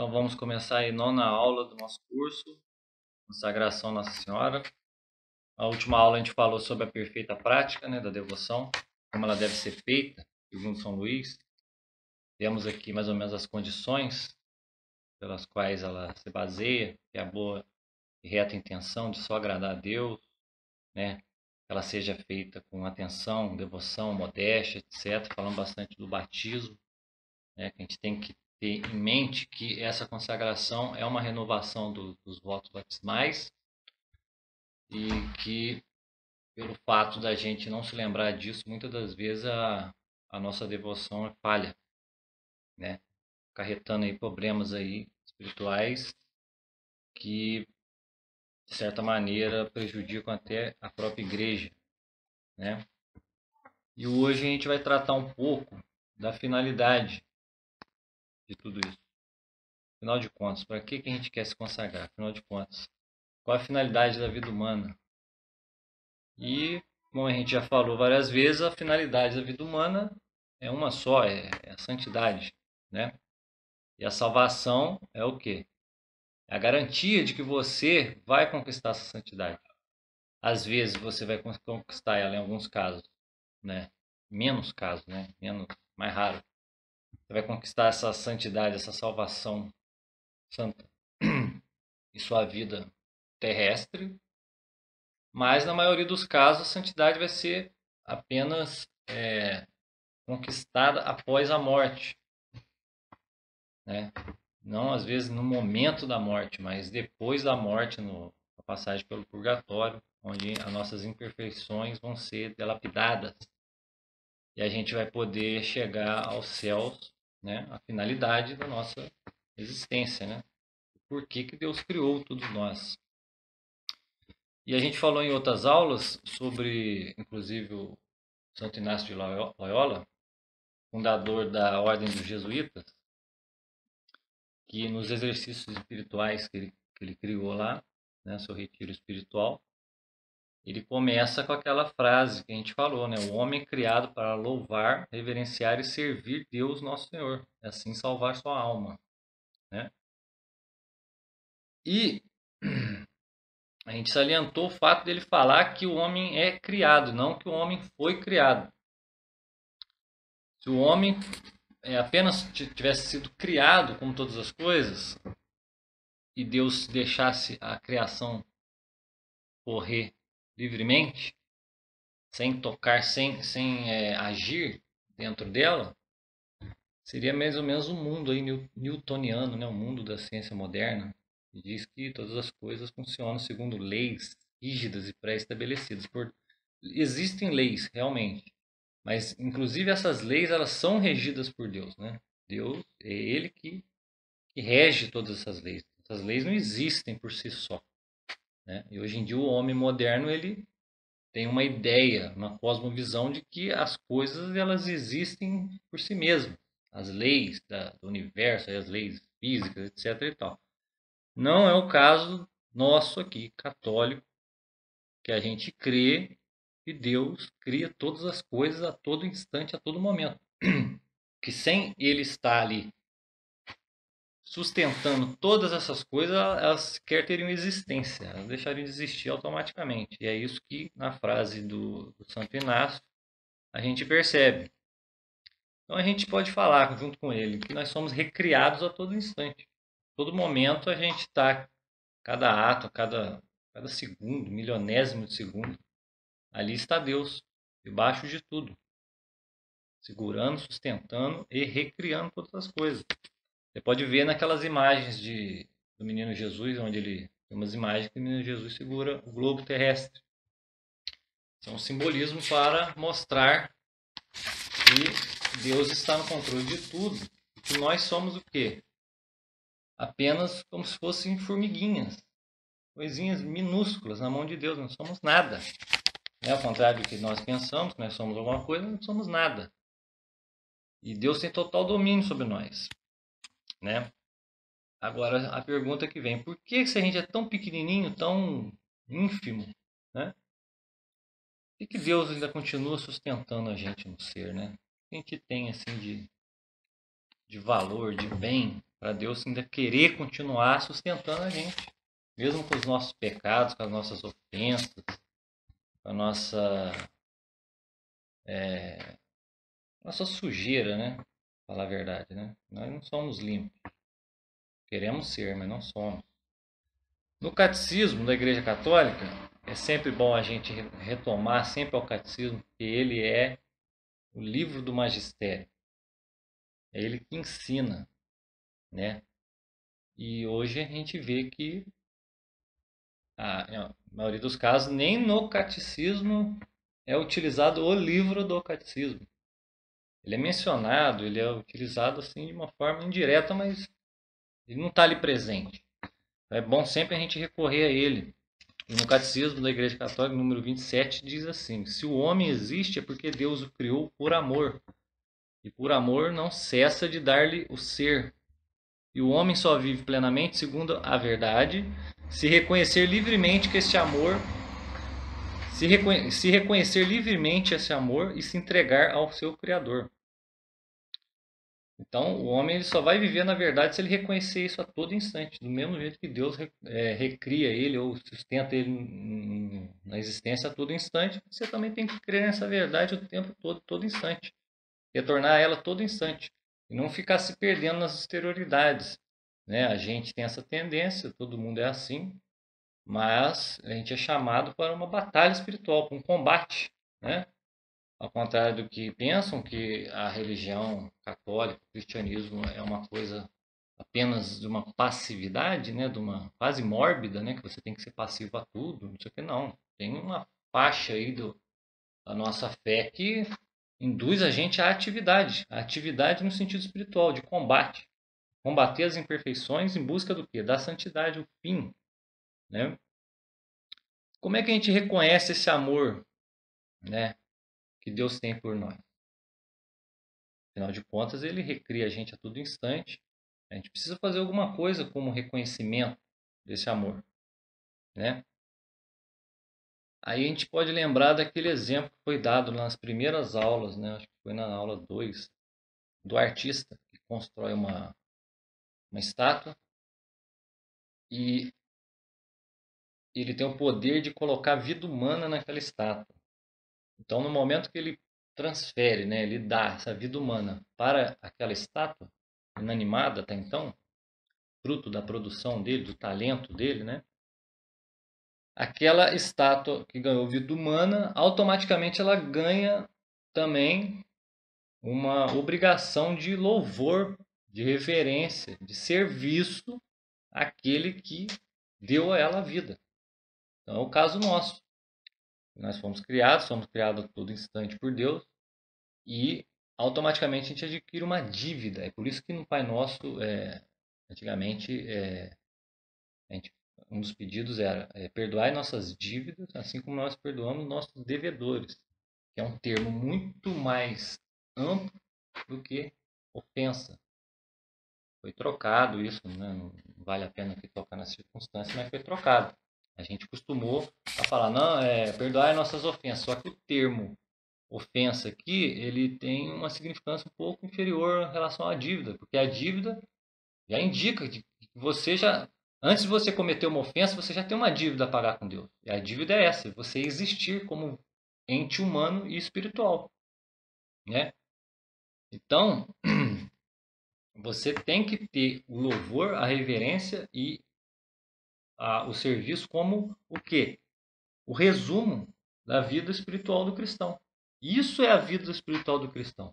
Então vamos começar aí a nona aula do nosso curso, Consagração Nossa Senhora. A última aula a gente falou sobre a perfeita prática, da devoção, como ela deve ser feita, segundo São Luís. Temos aqui mais ou menos as condições pelas quais ela se baseia, que é a boa e reta intenção de só agradar a Deus, que ela seja feita com atenção, devoção, modéstia, etc. Falamos bastante do batismo, que a gente tem que ter em mente que essa consagração é uma renovação dos votos batismais e que, pelo fato da gente não se lembrar disso, muitas das vezes a nossa devoção é falha, acarretando aí problemas aí espirituais que, de certa maneira, prejudicam até a própria igreja, E hoje a gente vai tratar um pouco da finalidade de tudo isso. Afinal de contas, para que a gente quer se consagrar? Afinal de contas, qual a finalidade da vida humana? E, como a gente já falou várias vezes, a finalidade da vida humana é uma só, é a santidade, E a salvação é o quê? É a garantia de que você vai conquistar essa santidade. Às vezes você vai conquistar ela em alguns casos, Menos casos, Menos, mais raro. Você vai conquistar essa santidade, essa salvação santa em sua vida terrestre, mas na maioria dos casos a santidade vai ser apenas conquistada após a morte, Não às vezes no momento da morte, mas depois da morte, na passagem pelo purgatório, onde as nossas imperfeições vão ser dilapidadas e a gente vai poder chegar aos céus, a finalidade da nossa existência, Por que Deus criou todos nós? E a gente falou em outras aulas sobre, inclusive, o Santo Inácio de Loyola, fundador da Ordem dos Jesuítas, que nos exercícios espirituais que ele criou lá, seu retiro espiritual, ele começa com aquela frase que a gente falou, o homem é criado para louvar, reverenciar e servir Deus Nosso Senhor, e assim salvar sua alma, E a gente salientou o fato dele falar que o homem é criado, não que o homem foi criado. Se o homem apenas tivesse sido criado como todas as coisas e Deus deixasse a criação correr livremente, sem tocar, sem agir dentro dela, seria mais ou menos um mundo aí newtoniano, o mundo da ciência moderna, que diz que todas as coisas funcionam segundo leis rígidas e pré-estabelecidas. Existem leis, realmente, mas inclusive essas leis elas são regidas por Deus, Deus é Ele que rege todas essas leis. Essas leis não existem por si só, E hoje em dia o homem moderno ele tem uma ideia, uma cosmovisão de que as coisas elas existem por si mesmas, as leis do universo, as leis físicas, etc. e tal. Não é o caso nosso aqui, católico, que a gente crê que Deus cria todas as coisas a todo instante, a todo momento. Que sem Ele estar ali sustentando todas essas coisas, elas sequer teriam existência, elas deixariam de existir automaticamente. E é isso que na frase do Santo Inácio a gente percebe. Então a gente pode falar junto com ele que nós somos recriados a todo instante. A todo momento a gente está, cada ato, cada segundo, milionésimo de segundo, ali está Deus, debaixo de tudo, segurando, sustentando e recriando todas as coisas. Você pode ver naquelas imagens do Menino Jesus, onde ele tem umas imagens que o Menino Jesus segura o globo terrestre. São um simbolismo para mostrar que Deus está no controle de tudo. E que nós somos o quê? Apenas como se fossem formiguinhas, coisinhas minúsculas na mão de Deus. Não somos nada. Ao contrário do que nós pensamos, que nós somos alguma coisa, não somos nada. E Deus tem total domínio sobre nós, Agora, a pergunta que vem, por que se a gente é tão pequenininho, tão ínfimo, Por que Deus ainda continua sustentando a gente no ser, O que a gente tem, assim, de valor, de bem, para Deus ainda querer continuar sustentando a gente, mesmo com os nossos pecados, com as nossas ofensas, com a nossa sujeira, né? Pra falar a verdade, né? Nós não somos limpos. Queremos ser, mas não somos. No catecismo da Igreja Católica, é sempre bom a gente retomar sempre ao catecismo, porque ele é o livro do magistério. É ele que ensina, né? E hoje a gente vê que na maioria dos casos nem no catecismo é utilizado o livro do catecismo. Ele é mencionado, ele é utilizado assim de uma forma indireta, mas ele não está ali presente. É bom sempre a gente recorrer a ele. E no Catecismo da Igreja Católica, número 27, diz assim: se o homem existe é porque Deus o criou por amor. E por amor não cessa de dar-lhe o ser. E o homem só vive plenamente segundo a verdade, se reconhecer livremente que este amor, se reconhecer livremente esse amor e se entregar ao seu Criador. Então, o homem ele só vai viver na verdade se ele reconhecer isso a todo instante, do mesmo jeito que Deus recria ele ou sustenta ele na existência a todo instante. Você também tem que crer nessa verdade o tempo todo, todo instante, retornar a ela a todo instante e não ficar se perdendo nas exterioridades, né? A gente tem essa tendência, todo mundo é assim, mas a gente é chamado para uma batalha espiritual, para um combate, né? Ao contrário do que pensam, que a religião católica, o cristianismo é uma coisa apenas de uma passividade, né, de uma quase mórbida, né, que você tem que ser passivo a tudo, não sei o que, não. Tem uma faixa aí da nossa fé que induz a gente à atividade no sentido espiritual, de combate. Combater as imperfeições em busca do quê? Da santidade, o fim, né? Como é que a gente reconhece esse amor, né, que Deus tem por nós? Afinal de contas, ele recria a gente a todo instante. A gente precisa fazer alguma coisa como reconhecimento desse amor, né? Aí a gente pode lembrar daquele exemplo que foi dado nas primeiras aulas, né? Acho que foi na aula 2, do artista que constrói uma estátua e ele tem o poder de colocar vida humana naquela estátua. Então, no momento que ele transfere, né, ele dá essa vida humana para aquela estátua inanimada até então, fruto da produção dele, do talento dele, né? Aquela estátua que ganhou vida humana, automaticamente ela ganha também uma obrigação de louvor, de reverência, de serviço àquele que deu a ela a vida. Então é o caso nosso. Nós somos criados a todo instante por Deus e automaticamente a gente adquire uma dívida. É por isso que no Pai Nosso, antigamente, a gente, um dos pedidos era perdoai nossas dívidas, assim como nós perdoamos nossos devedores, que é um termo muito mais amplo do que ofensa. Foi trocado isso, né? Não vale a pena aqui tocar nas circunstâncias, mas foi trocado. A gente costumou a falar, não, perdoai nossas ofensas, só que o termo ofensa aqui, ele tem uma significância um pouco inferior em relação à dívida, porque a dívida já indica que você já, antes de você cometer uma ofensa, você já tem uma dívida a pagar com Deus. E a dívida é essa, você existir como ente humano e espiritual, né? Então, você tem que ter o louvor, a reverência e o serviço como o quê? O resumo da vida espiritual do cristão. Isso é a vida espiritual do cristão.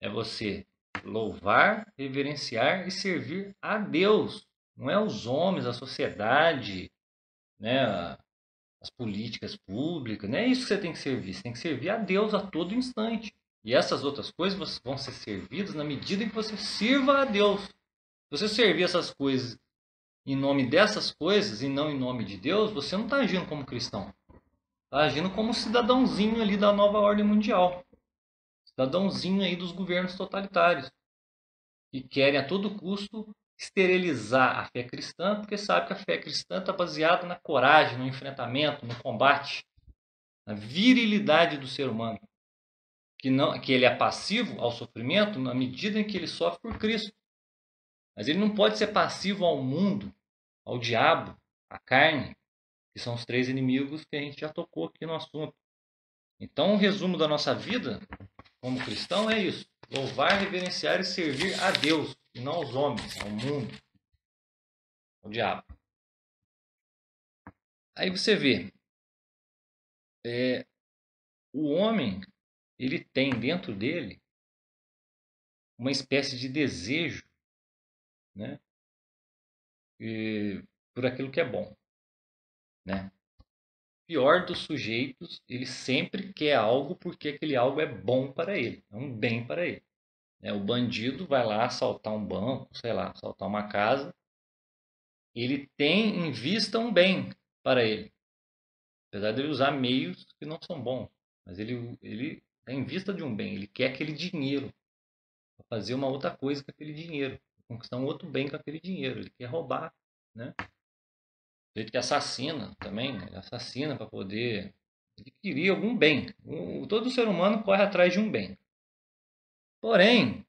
É você louvar, reverenciar e servir a Deus. Não é os homens, a sociedade, né, as políticas públicas. Não é isso que você tem que servir. Você tem que servir a Deus a todo instante. E essas outras coisas vão ser servidas na medida em que você sirva a Deus. Se você servir essas coisas em nome dessas coisas e não em nome de Deus, você não está agindo como cristão. Está agindo como cidadãozinho ali da nova ordem mundial. Cidadãozinho aí dos governos totalitários. Que querem a todo custo esterilizar a fé cristã, porque sabe que a fé cristã está baseada na coragem, no enfrentamento, no combate, na virilidade do ser humano. Que ele é passivo ao sofrimento na medida em que ele sofre por Cristo. Mas ele não pode ser passivo ao mundo, ao diabo, à carne, que são os três inimigos que a gente já tocou aqui no assunto. Então, o resumo da nossa vida como cristão é isso: louvar, reverenciar e servir a Deus, e não aos homens, ao mundo, ao diabo. Aí você vê, o homem, ele tem dentro dele uma espécie de desejo, né, por aquilo que é bom, né? Pior dos sujeitos, ele sempre quer algo porque aquele algo é bom para ele, é um bem para ele. O bandido vai lá assaltar um banco, sei lá, assaltar uma casa, ele tem em vista um bem para ele, apesar de ele usar meios que não são bons, mas ele tem em vista de um bem, ele quer aquele dinheiro para fazer uma outra coisa com aquele dinheiro, conquistar um outro bem com aquele dinheiro, ele quer roubar, né? Do jeito que assassina também, né? Ele assassina para poder adquirir algum bem. Todo ser humano corre atrás de um bem. Porém,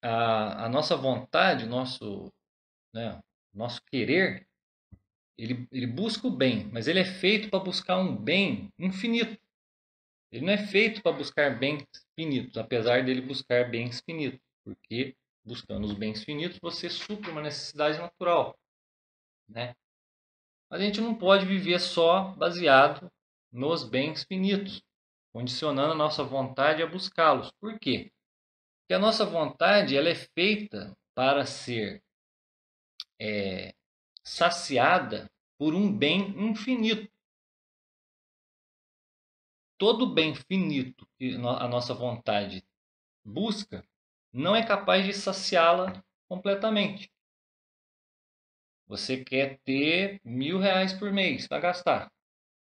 a nossa vontade, nosso querer, ele busca o bem, mas ele é feito para buscar um bem infinito. Ele não é feito para buscar bens finitos, apesar dele buscar bens finitos, porque buscando os bens finitos você supre uma necessidade natural, né? Mas a gente não pode viver só baseado nos bens finitos, condicionando a nossa vontade a buscá-los. Por quê? Porque a nossa vontade ela é feita para ser saciada por um bem infinito. Todo bem finito que a nossa vontade busca não é capaz de saciá-la completamente. Você quer ter R$ 1.000 por mês para gastar.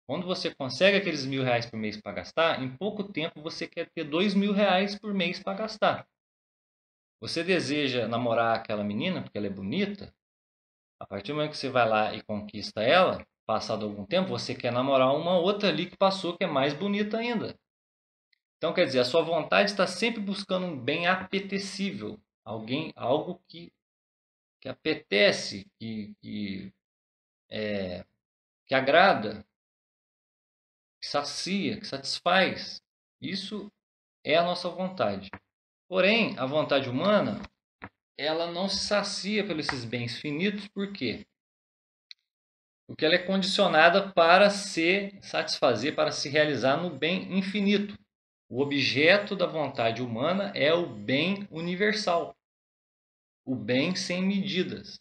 Quando você consegue aqueles R$ 1.000 por mês para gastar, em pouco tempo você quer ter R$ 2.000 por mês para gastar. Você deseja namorar aquela menina porque ela é bonita. A partir do momento que você vai lá e conquista ela, passado algum tempo, você quer namorar uma outra ali que passou que é mais bonita ainda. Então, quer dizer, a sua vontade está sempre buscando um bem apetecível, algo que apetece, que agrada, que sacia, que satisfaz. Isso é a nossa vontade. Porém, a vontade humana, ela não se sacia pelos esses bens finitos, por quê? Porque ela é condicionada para se satisfazer, para se realizar no bem infinito. O objeto da vontade humana é o bem universal, o bem sem medidas.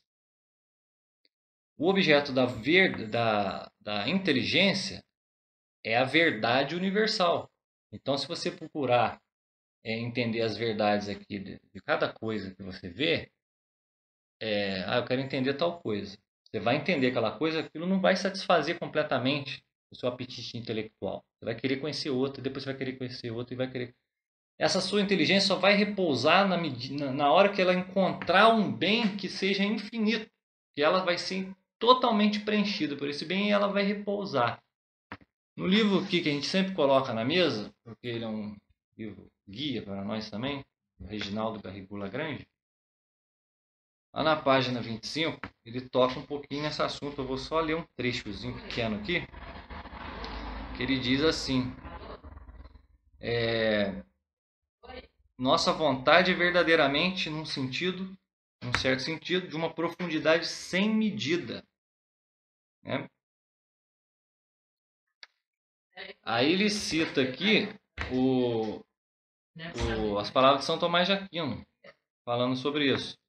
O objeto da inteligência é a verdade universal. Então, se você procurar entender as verdades aqui de cada coisa que você vê, eu quero entender tal coisa. Você vai entender aquela coisa, aquilo não vai satisfazer completamente o seu apetite intelectual. Você vai querer conhecer outro, depois você vai querer conhecer outro e vai querer. Essa sua inteligência só vai repousar na hora que ela encontrar um bem que seja infinito, que ela vai ser totalmente preenchida por esse bem e ela vai repousar. No livro aqui que a gente sempre coloca na mesa, porque ele é um livro guia para nós também, o Reginaldo Garrigula Grande, lá na página 25, ele toca um pouquinho nesse assunto. Eu vou só ler um trechozinho pequeno aqui, que ele diz assim: nossa vontade é verdadeiramente num certo sentido, de uma profundidade sem medida, né? Aí ele cita aqui as palavras de São Tomás de Aquino, falando sobre isso.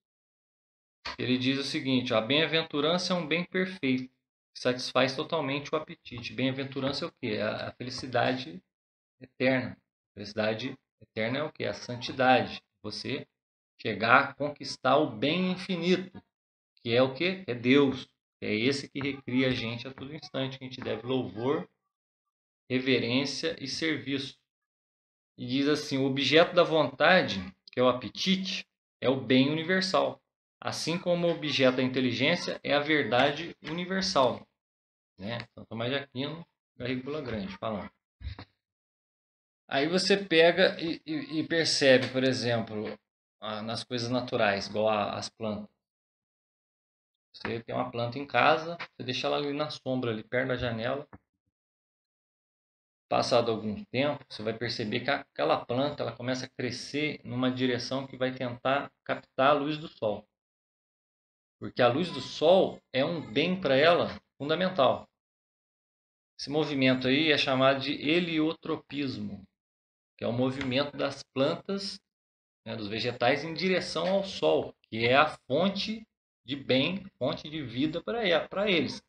Ele diz o seguinte: a bem-aventurança é um bem perfeito, que satisfaz totalmente o apetite. Bem-aventurança é o quê? É a felicidade eterna. A felicidade eterna é o quê? A santidade. Você chegar a conquistar o bem infinito, que é o quê? É Deus. É esse que recria a gente a todo instante, que a gente deve louvor, reverência e serviço. E diz assim: o objeto da vontade, que é o apetite, é o bem universal. Assim como o objeto da inteligência é a verdade universal. Né? São Tomás de Aquino, Garrigula Grande, falando. Aí você pega e percebe, por exemplo, nas coisas naturais, igual as plantas. Você tem uma planta em casa, você deixa ela ali na sombra, ali perto da janela. Passado algum tempo, você vai perceber que aquela planta ela começa a crescer numa direção que vai tentar captar a luz do sol. Porque a luz do sol é um bem para ela fundamental. Esse movimento aí é chamado de heliotropismo, que é o movimento das plantas, né, dos vegetais em direção ao sol, que é a fonte de bem, fonte de vida para eles.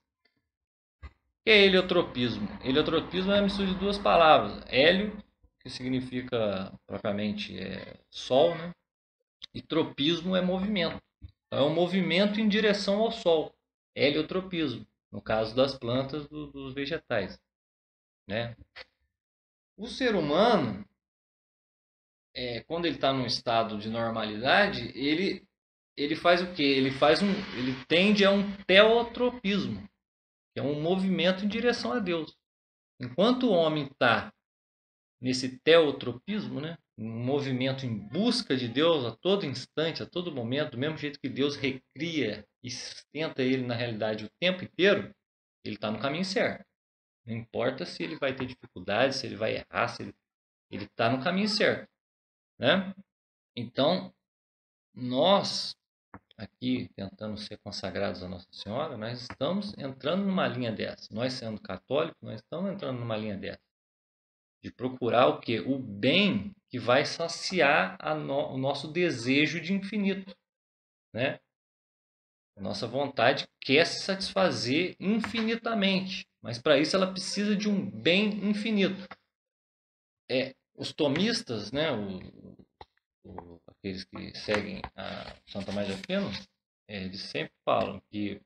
O que é heliotropismo? Heliotropismo é a mistura de duas palavras. Hélio, que significa propriamente sol, né? E tropismo é movimento. Então, é um movimento em direção ao sol. Heliotropismo, no caso das plantas, dos vegetais. Né? O ser humano, quando ele está num estado de normalidade, ele faz o quê? Ele tende a um teotropismo, que é um movimento em direção a Deus. Enquanto o homem está nesse teotropismo, né? Um movimento em busca de Deus a todo instante, a todo momento, do mesmo jeito que Deus recria e sustenta ele na realidade o tempo inteiro, ele está no caminho certo. Não importa se ele vai ter dificuldades, se ele vai errar, se ele está no caminho certo. Né? Então, nós, aqui tentando ser consagrados a Nossa Senhora, nós estamos entrando numa linha dessa. Nós, sendo católicos, nós estamos entrando numa linha dessa. De procurar o quê? O bem que vai saciar o nosso desejo de infinito. Né? A nossa vontade quer se satisfazer infinitamente, mas para isso ela precisa de um bem infinito. Os tomistas, né, aqueles que seguem a São Tomás de Aquino, eles sempre falam que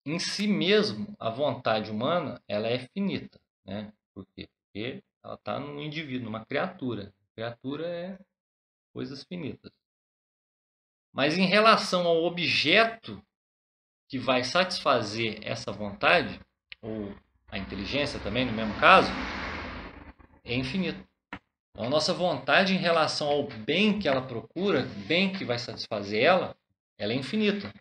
em si mesmo a vontade humana ela é finita. Né? Por quê? Porque ela está num indivíduo, numa criatura. A criatura é coisas finitas. Mas em relação ao objeto que vai satisfazer essa vontade, ou a inteligência também, no mesmo caso, é infinito. Então, a nossa vontade em relação ao bem que ela procura, bem que vai satisfazer ela é infinita.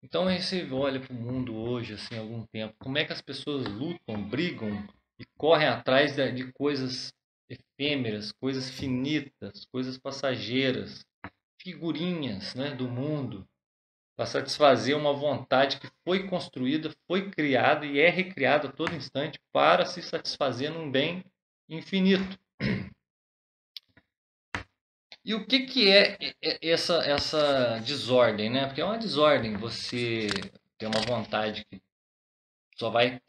Então, aí você olha para o mundo hoje, assim, há algum tempo, como é que as pessoas lutam, brigam e correm atrás de coisas efêmeras, coisas finitas, coisas passageiras, figurinhas, né, do mundo, para satisfazer uma vontade que foi construída, foi criada e é recriada a todo instante para se satisfazer num bem infinito. E o que é essa desordem, né? Porque é uma desordem você ter uma vontade que só vai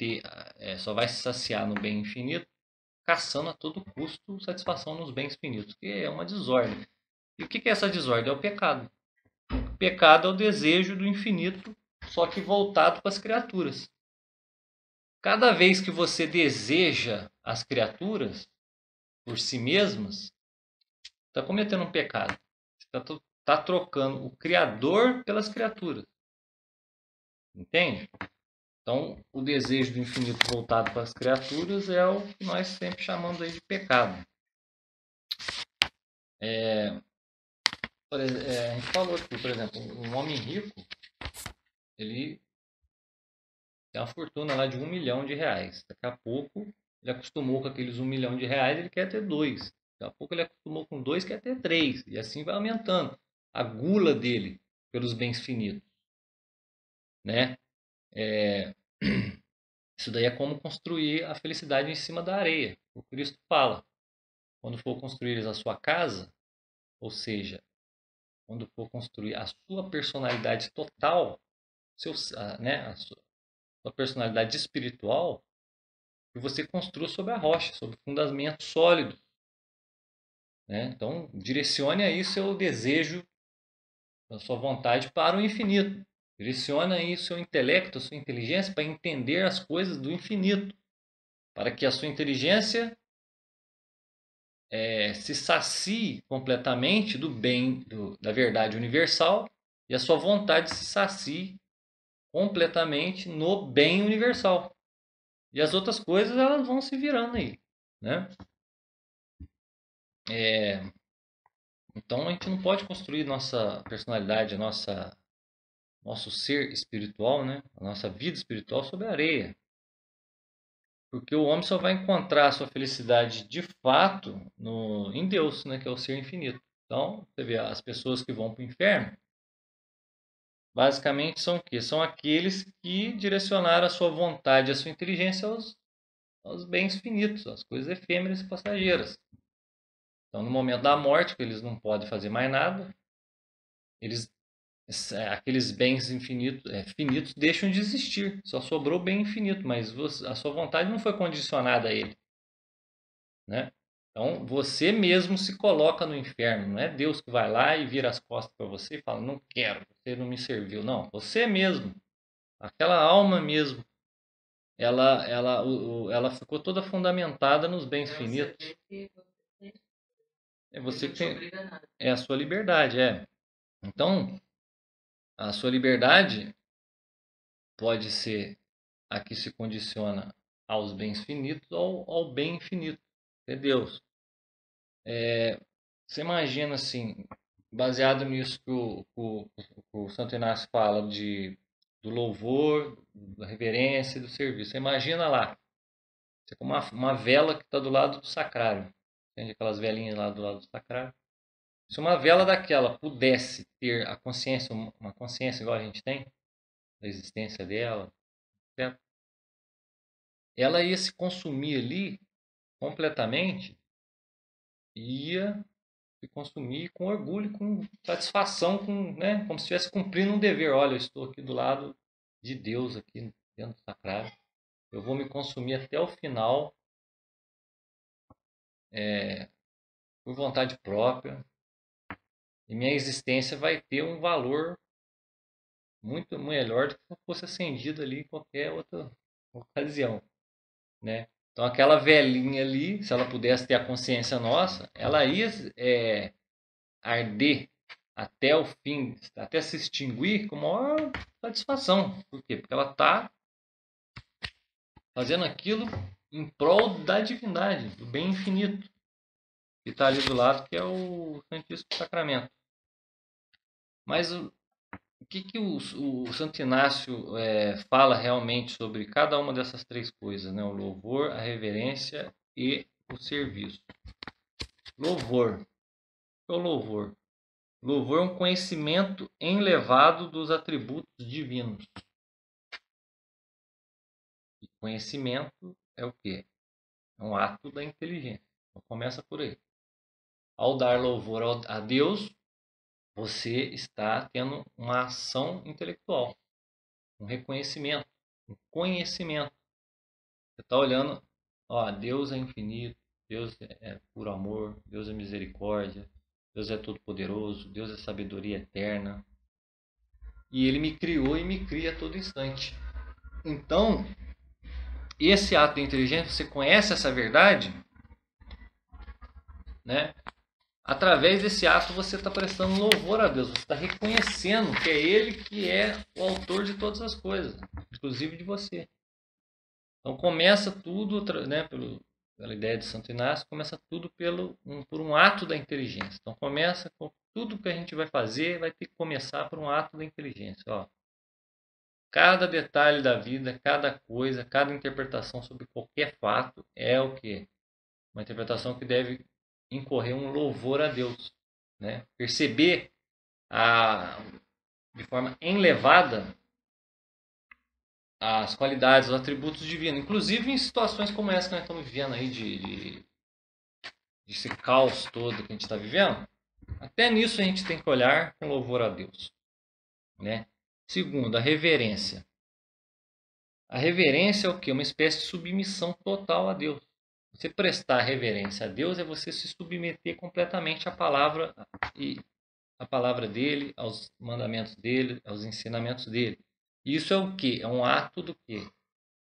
se saciar no bem infinito, caçando a todo custo satisfação nos bens finitos, que é uma desordem. E o que é essa desordem? É o pecado. O pecado é o desejo do infinito, só que voltado para as criaturas. Cada vez que você deseja as criaturas por si mesmas, está cometendo um pecado. Você está trocando o Criador pelas criaturas. Entende? Então, o desejo do infinito voltado para as criaturas é o que nós sempre chamamos aí de pecado. A gente falou que, por exemplo, um homem rico, ele tem uma fortuna lá de R$ 1 milhão. Daqui a pouco, ele acostumou com aqueles R$ 1 milhão, ele quer ter 2. Daqui a pouco ele acostumou com 2, quer ter 3. E assim vai aumentando a gula dele pelos bens finitos. Né? Isso daí é como construir a felicidade em cima da areia. O Cristo fala, quando for construir a sua casa, ou seja, quando for construir a sua personalidade total, a sua personalidade espiritual, que você construa sobre a rocha, sobre fundamentos sólidos. Né? Então, direcione aí seu desejo, a sua vontade para o infinito. Direcione aí seu intelecto, a sua inteligência para entender as coisas do infinito, para que a sua inteligência se sacie completamente do bem, da verdade universal, e a sua vontade se sacie completamente no bem universal. E as outras coisas elas vão se virando aí. Né? Então a gente não pode construir nossa personalidade, nosso ser espiritual, né? A nossa vida espiritual sobre a areia. Porque o homem só vai encontrar a sua felicidade de fato em Deus, né? Que é o ser infinito. Então, você vê, as pessoas que vão para o inferno, basicamente são o quê? São aqueles que direcionaram a sua vontade, a sua inteligência aos bens finitos, às coisas efêmeras e passageiras. Então, no momento da morte, que eles não podem fazer mais nada, eles aqueles bens infinitos, finitos deixam de existir. Só sobrou o bem infinito, mas a sua vontade não foi condicionada a ele, né? Então você mesmo se coloca no inferno, não é Deus que vai lá e vira as costas para você e fala: "Não quero, você não me serviu". Não, você mesmo, aquela alma mesmo, ela ficou toda fundamentada nos bens finitos. É você que tem, é a sua liberdade, é. Então, a sua liberdade pode ser a que se condiciona aos bens finitos ou ao bem infinito, que é Deus. Você imagina assim, baseado nisso que o Santo Inácio fala do louvor, da reverência e do serviço. Você imagina lá, você com uma vela que está do lado do sacrário. Entende aquelas velinhas lá do lado do sacrário? Se uma vela daquela pudesse ter a consciência, uma consciência igual a gente tem, da existência dela, certo? Ela ia se consumir ali completamente e ia se consumir com orgulho, com satisfação, né, como se estivesse cumprindo um dever. Olha, eu estou aqui do lado de Deus, aqui dentro do sacrário. Eu vou me consumir até o final, por vontade própria, e minha existência vai ter um valor muito melhor do que se eu fosse acendido ali em qualquer outra ocasião, né? Então aquela velhinha ali, se ela pudesse ter a consciência nossa, ela ia arder até o fim, até se extinguir com maior satisfação. Por quê? Porque ela está fazendo aquilo em prol da divindade, do bem infinito, que está ali do lado, que é o Santíssimo Sacramento. Mas o que o Santo Inácio fala realmente sobre cada uma dessas três coisas, né? O louvor, a reverência e o serviço. Louvor. O que é o louvor? Louvor é um conhecimento elevado dos atributos divinos. E conhecimento é o quê? É um ato da inteligência. Então começa por aí. Ao dar louvor a Deus, você está tendo uma ação intelectual, um reconhecimento, um conhecimento. Você está olhando, ó, Deus é infinito, Deus é puro amor, Deus é misericórdia, Deus é todo-poderoso, Deus é sabedoria eterna. E Ele me criou e me cria a todo instante. Então, esse ato de inteligência, você conhece essa verdade, né? Através desse ato você está prestando louvor a Deus, você está reconhecendo que é Ele que é o autor de todas as coisas, inclusive de você. Então começa tudo, né, pela ideia de Santo Inácio, começa tudo por um ato da inteligência. Então começa com tudo que a gente vai fazer, vai ter que começar por um ato da inteligência. Ó. Cada detalhe da vida, cada coisa, cada interpretação sobre qualquer fato é o que? Uma interpretação que deve incorrer um louvor a Deus. Né? Perceber de forma elevada as qualidades, os atributos divinos. Inclusive em situações como essa que nós estamos vivendo aí, de esse caos todo que a gente está vivendo. Até nisso a gente tem que olhar com louvor a Deus. Né? Segundo, a reverência. A reverência é o quê? Uma espécie de submissão total a Deus. Você prestar reverência a Deus é você se submeter completamente à palavra e a palavra dele, aos mandamentos dele, aos ensinamentos dele. Isso é o quê? É um ato do quê?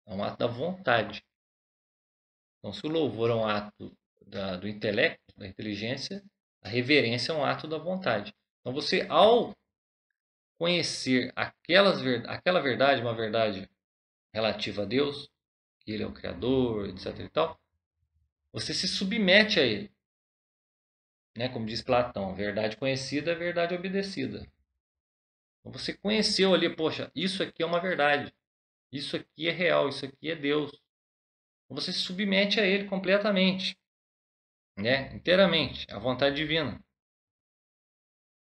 É um ato da vontade. Então, se o louvor é um ato do intelecto, da inteligência, a reverência é um ato da vontade. Então, você, ao conhecer aquela verdade, uma verdade relativa a Deus, que Ele é o Criador, etc. e tal, você se submete a Ele. né? Como diz Platão, verdade conhecida é verdade obedecida. Então você conheceu ali, poxa, isso aqui é uma verdade, isso aqui é real, isso aqui é Deus. Então você se submete a Ele completamente, né? Inteiramente, à vontade divina.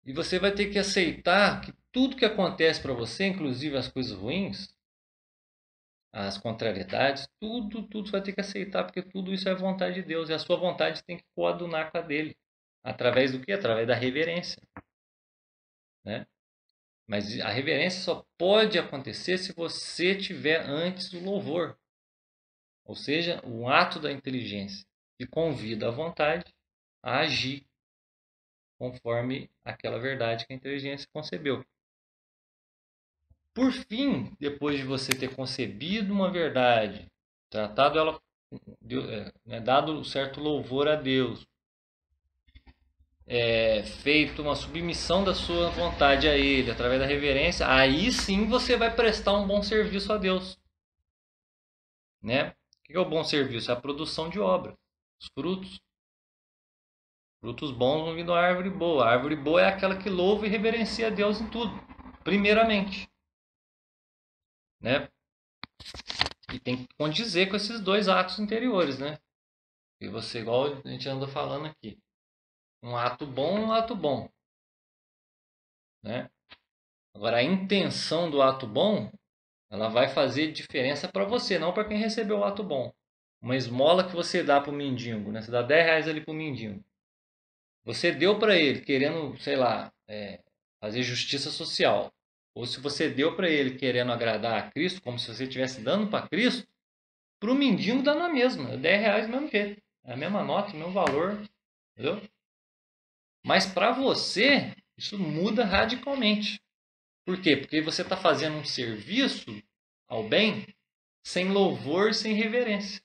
E você vai ter que aceitar que tudo que acontece para você, inclusive as coisas ruins, as contrariedades, tudo você vai ter que aceitar, porque tudo isso é vontade de Deus. E a sua vontade tem que coadunar com a dele. Através do quê? Através da reverência, né? Mas a reverência só pode acontecer se você tiver antes o louvor. Ou seja, o ato da inteligência que convida a vontade a agir conforme aquela verdade que a inteligência concebeu. Por fim, depois de você ter concebido uma verdade, tratado ela, dado certo louvor a Deus, feito uma submissão da sua vontade a Ele, através da reverência, aí sim você vai prestar um bom serviço a Deus. Né? O que é o bom serviço? É a produção de obra, os frutos. Frutos bons vão vindo da árvore boa. A árvore boa é aquela que louva e reverencia a Deus em tudo, primeiramente. Né? E tem que condizer com esses dois atos anteriores, né? E você, igual a gente anda falando aqui, um ato bom, um ato bom, né? Agora a intenção do ato bom, ela vai fazer diferença para você, não para quem recebeu o ato bom. Uma esmola que você dá para o mendigo, né? Você dá 10 reais ali para o mendigo. Você deu para ele querendo, sei lá, fazer justiça social. Ou se você deu para ele querendo agradar a Cristo, como se você estivesse dando para Cristo, para o mendigo dá na mesma. 10 reais do mesmo jeito. É a mesma nota, o mesmo valor. Entendeu? Mas para você, isso muda radicalmente. Por quê? Porque você está fazendo um serviço ao bem sem louvor, sem reverência.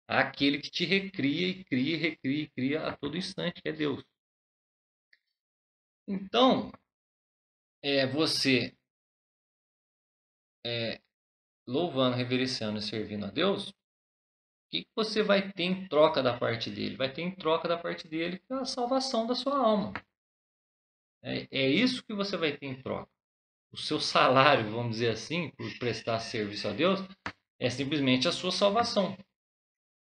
Aquele que te recria e cria, recria e cria a todo instante, que é Deus. Então, você louvando, reverenciando e servindo a Deus, o que você vai ter em troca da parte dele? Vai ter em troca da parte dele a salvação da sua alma. É isso que você vai ter em troca. O seu salário, vamos dizer assim, por prestar serviço a Deus, é simplesmente a sua salvação.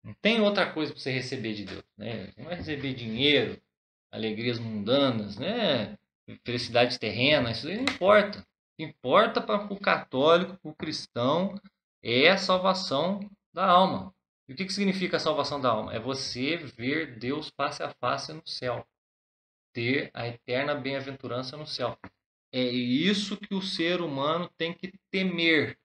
Não tem outra coisa para você receber de Deus. Né? Você não vai receber dinheiro, alegrias mundanas, né? Felicidade terrena, isso aí não importa. O que importa para o católico, para o cristão, é a salvação da alma. E o que significa a salvação da alma? É você ver Deus face a face no céu. Ter a eterna bem-aventurança no céu. É isso que o ser humano tem que temer.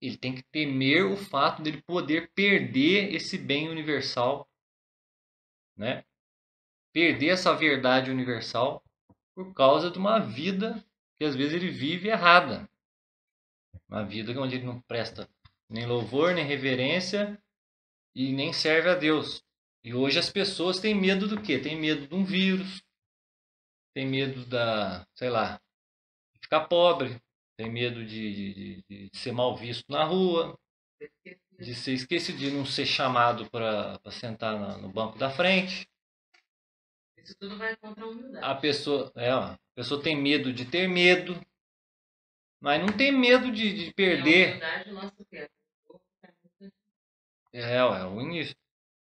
Ele tem que temer o fato de ele poder perder esse bem universal, né? Perder essa verdade universal por causa de uma vida que às vezes ele vive errada. Uma vida onde ele não presta nem louvor, nem reverência e nem serve a Deus. E hoje as pessoas têm medo do quê? Tem medo de um vírus, tem medo sei lá, de ficar pobre, tem medo de ser mal visto na rua, de ser esquecido, de não ser chamado para sentar no banco da frente. Isso tudo vai contra a humildade. A pessoa tem medo de ter medo, mas não tem medo de perder. A humildade, o nosso tempo. É o início.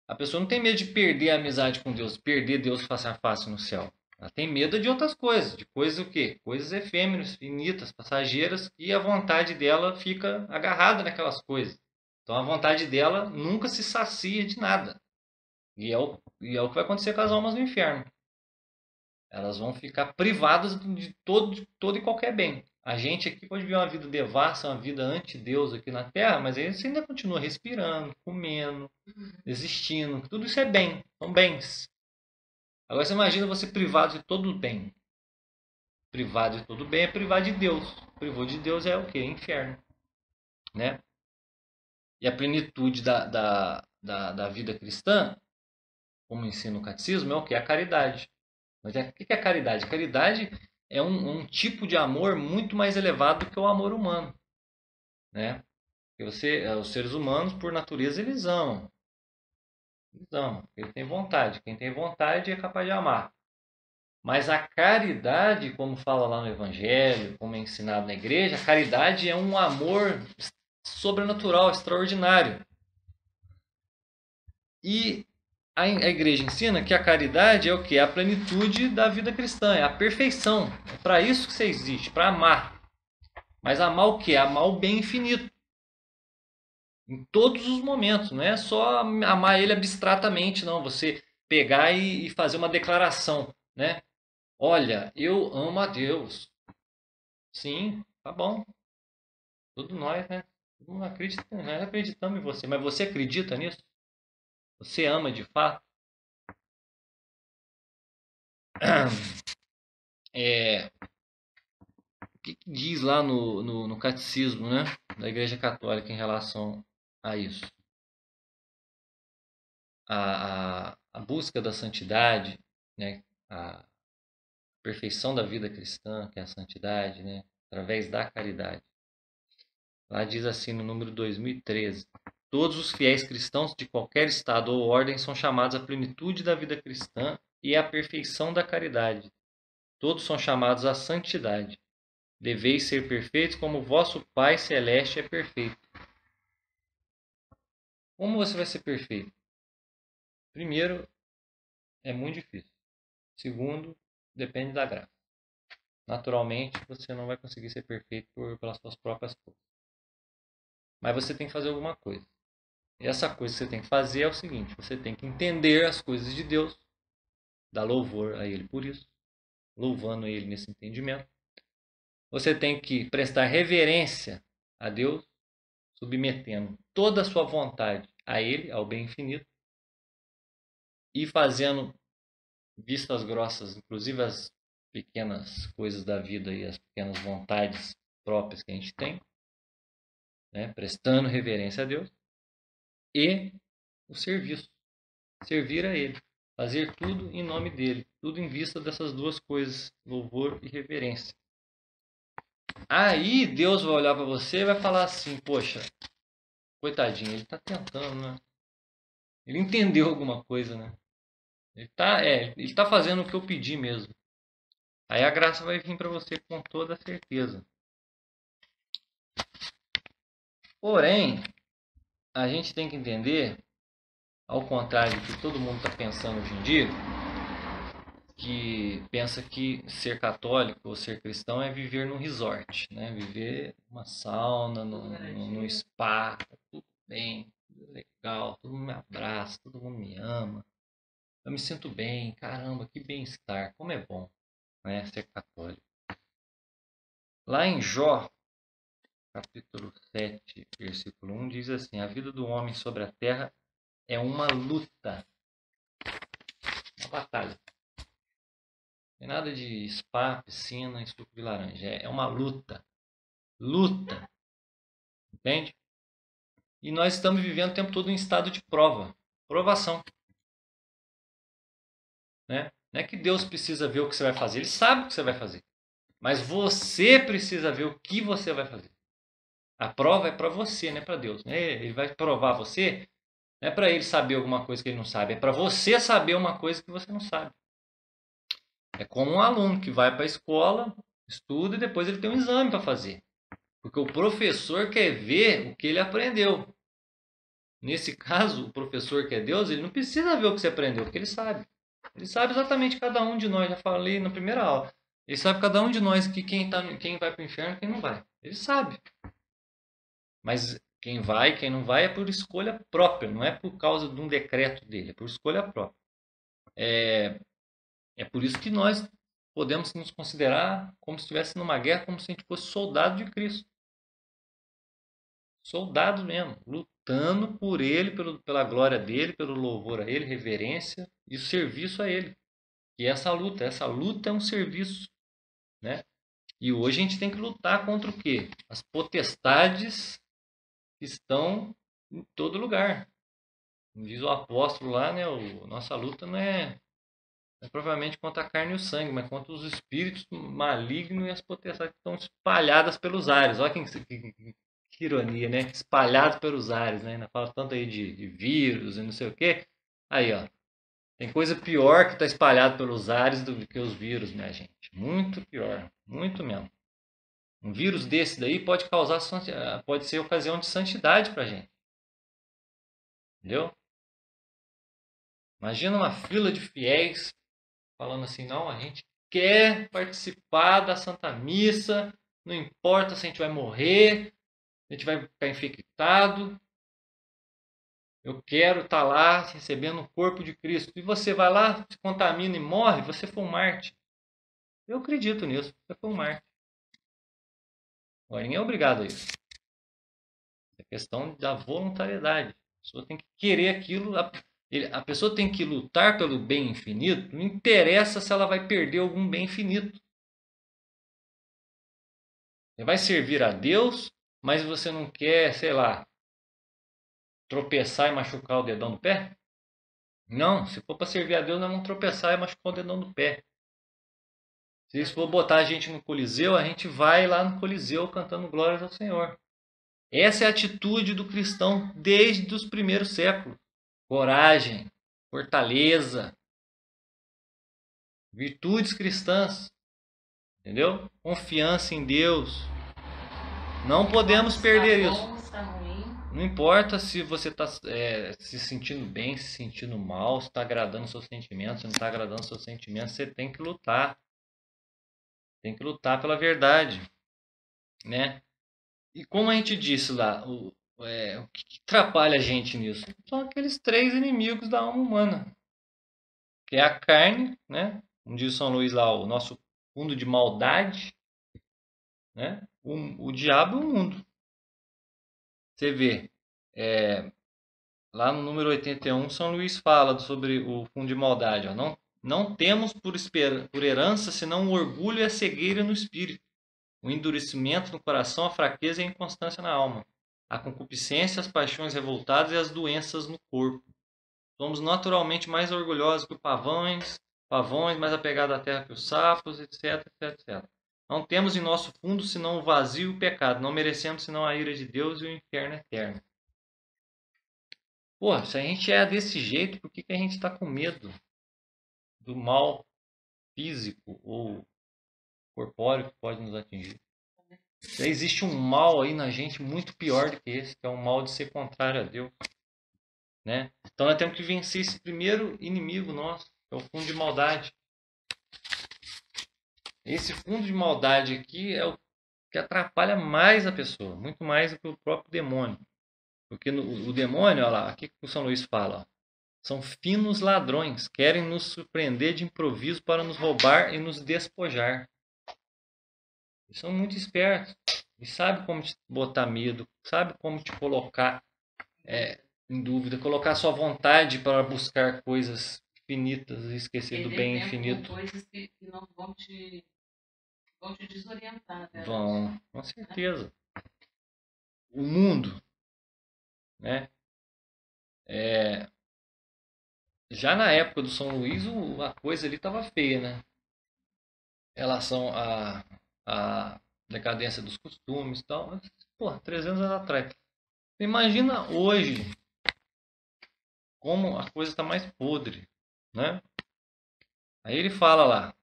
A pessoa não tem medo de perder a amizade com Deus, perder Deus face a face no céu. Ela tem medo de outras coisas, de coisas o quê? Coisas efêmeras, finitas, passageiras, e a vontade dela fica agarrada naquelas coisas. Então a vontade dela nunca se sacia de nada. E é o que vai acontecer com as almas do inferno. Elas vão ficar privadas de todo e qualquer bem. A gente aqui pode viver uma vida devassa, uma vida anti-Deus aqui na Terra, mas aí você ainda continua respirando, comendo, existindo. Tudo isso é bem, são bens. Agora você imagina você privado de todo o bem. Privado de todo o bem é privado de Deus. Privou de Deus é o quê? Inferno. Né? E a plenitude da vida cristã, como ensina o catecismo, é o quê? A caridade. Mas o que é caridade? Caridade é um tipo de amor muito mais elevado do que o amor humano. Né? Porque os seres humanos, por natureza, eles amam. Eles amam, ele tem vontade. Quem tem vontade é capaz de amar. Mas a caridade, como fala lá no Evangelho, como é ensinado na igreja, a caridade é um amor sobrenatural, extraordinário. E a igreja ensina que a caridade é o quê? É a plenitude da vida cristã, é a perfeição. É para isso que você existe, para amar. Mas amar o quê? Amar o bem infinito. Em todos os momentos, não é só amar ele abstratamente, não. Você pegar e fazer uma declaração, né? Olha, eu amo a Deus. Sim, tá bom. Todos nós, né? Todo mundo acredita, nós acreditamos em você. Mas você acredita nisso? Você ama de fato? É, o que diz lá no catecismo, né, da Igreja Católica em relação a isso? A busca da santidade, né, a perfeição da vida cristã, que é a santidade, né, através da caridade. Lá diz assim no número 2013: todos os fiéis cristãos de qualquer estado ou ordem são chamados à plenitude da vida cristã e à perfeição da caridade. Todos são chamados à santidade. Deveis ser perfeitos como vosso Pai Celeste é perfeito. Como você vai ser perfeito? Primeiro, é muito difícil. Segundo, depende da graça. Naturalmente, você não vai conseguir ser perfeito pelas suas próprias forças. Mas você tem que fazer alguma coisa. E essa coisa que você tem que fazer é o seguinte: você tem que entender as coisas de Deus, dar louvor a Ele por isso, louvando Ele nesse entendimento. Você tem que prestar reverência a Deus, submetendo toda a sua vontade a Ele, ao bem infinito, e fazendo vistas grossas, inclusive as pequenas coisas da vida e as pequenas vontades próprias que a gente tem, né? Prestando reverência a Deus, e o serviço, servir a Ele, fazer tudo em nome dele, tudo em vista dessas duas coisas, louvor e reverência. Aí Deus vai olhar para você e vai falar assim: poxa, coitadinho, ele está tentando, né? Ele entendeu alguma coisa, né? Ele tá fazendo o que eu pedi mesmo. Aí a graça vai vir para você com toda certeza. Porém, a gente tem que entender, ao contrário do que todo mundo está pensando hoje em dia, que pensa que ser católico ou ser cristão é viver num resort, né? Viver numa sauna, num spa, tá tudo bem, tudo legal, todo mundo me abraça, todo mundo me ama, eu me sinto bem, caramba, que bem-estar, como é bom, né? Ser católico. Lá em Jó, capítulo 7, versículo 1, diz assim: a vida do homem sobre a terra é uma luta, uma batalha. Não tem nada de spa, piscina e suco de laranja. É uma luta. Luta. Entende? E nós estamos vivendo o tempo todo em estado de prova. Provação. Né? Não é que Deus precisa ver o que você vai fazer. Ele sabe o que você vai fazer. Mas você precisa ver o que você vai fazer. A prova é para você, não é para Deus. Né? Ele vai provar você. Não é para ele saber alguma coisa que ele não sabe. É para você saber uma coisa que você não sabe. É como um aluno que vai para a escola, estuda e depois ele tem um exame para fazer. Porque o professor quer ver o que ele aprendeu. Nesse caso, o professor que é Deus, ele não precisa ver o que você aprendeu, porque ele sabe. Ele sabe exatamente cada um de nós, já falei na primeira aula. Ele sabe cada um de nós que quem vai para o inferno e quem não vai. Ele sabe. Mas quem vai e quem não vai é por escolha própria, não é por causa de um decreto dele, é por escolha própria. É por isso que nós podemos nos considerar como se estivesse numa guerra, como se a gente fosse soldado de Cristo. Soldados mesmo, lutando por ele, pela glória dele, pelo louvor a ele, reverência e o serviço a ele. E essa luta é um serviço, né? E hoje a gente tem que lutar contra o quê? As potestades que estão em todo lugar. Como diz o apóstolo lá, né? Nossa luta não é provavelmente contra a carne e o sangue, mas contra os espíritos malignos e as potestades que estão espalhadas pelos ares. Olha que ironia, né? Espalhados pelos ares, né? Ainda fala tanto aí de vírus e não sei o quê. Aí, ó. Tem coisa pior que está espalhada pelos ares do que os vírus, minha gente. Muito pior. Muito mesmo. Um vírus desse daí pode ser ocasião de santidade pra gente. Entendeu? Imagina uma fila de fiéis falando assim, não, a gente quer participar da Santa Missa, não importa se a gente vai morrer, a gente vai ficar infectado, eu quero estar lá recebendo o corpo de Cristo. E você vai lá, se contamina e morre, você foi um Marte. Eu acredito nisso, você foi um Marte. Agora, ninguém é obrigado a isso. É questão da voluntariedade. A pessoa tem que querer aquilo, a pessoa tem que lutar pelo bem infinito, não interessa se ela vai perder algum bem infinito. Você vai servir a Deus, mas você não quer, sei lá, tropeçar e machucar o dedão do pé? Não, se for para servir a Deus, nós vamos tropeçar e machucar o dedão do pé. Se for botar a gente no Coliseu, a gente vai lá no Coliseu cantando glórias ao Senhor. Essa é a atitude do cristão desde os primeiros séculos. Coragem, fortaleza, virtudes cristãs, entendeu? Confiança em Deus. Não podemos perder isso. Não importa se você está se sentindo bem, se sentindo mal, se está agradando seus sentimentos, se não está agradando seus sentimentos, você tem que lutar. Tem que lutar pela verdade, né? E como a gente disse lá, o que atrapalha a gente nisso? São aqueles três inimigos da alma humana, que é a carne, né? Como diz São Luís lá, o nosso fundo de maldade, né? O diabo e o mundo. Você vê, lá no número 81, São Luís fala sobre o fundo de maldade. Ó. Não temos por herança senão o orgulho e a cegueira no espírito, o endurecimento no coração, a fraqueza e a inconstância na alma, a concupiscência, as paixões revoltadas e as doenças no corpo. Somos naturalmente mais orgulhosos que os pavões mais apegados à terra que os sapos, etc, etc, etc. Não temos em nosso fundo senão o vazio e o pecado. Não merecemos senão a ira de Deus e o inferno eterno. Pô, se a gente é desse jeito, por que a gente está com medo do mal físico ou corpóreo que pode nos atingir? Já existe um mal aí na gente muito pior do que esse, que é o mal de ser contrário a Deus. Né? Então nós temos que vencer esse primeiro inimigo nosso, que é o fundo de maldade. Esse fundo de maldade aqui é o que atrapalha mais a pessoa, muito mais do que o próprio demônio. Porque o demônio, olha lá, aqui que o São Luís fala, ó, são finos ladrões, querem nos surpreender de improviso para nos roubar e nos despojar. Eles são muito espertos. Eles sabem como te botar medo, sabe como te colocar em dúvida, colocar sua vontade para buscar coisas finitas e esquecer do bem infinito. Coisas que não vão te desorientar. Vão, com certeza. O mundo, né? Já na época do São Luís, a coisa ali estava feia, né? Em relação à decadência dos costumes e tal. Mas, pô, 300 anos atrás. Imagina hoje como a coisa está mais podre, né? Aí ele fala lá,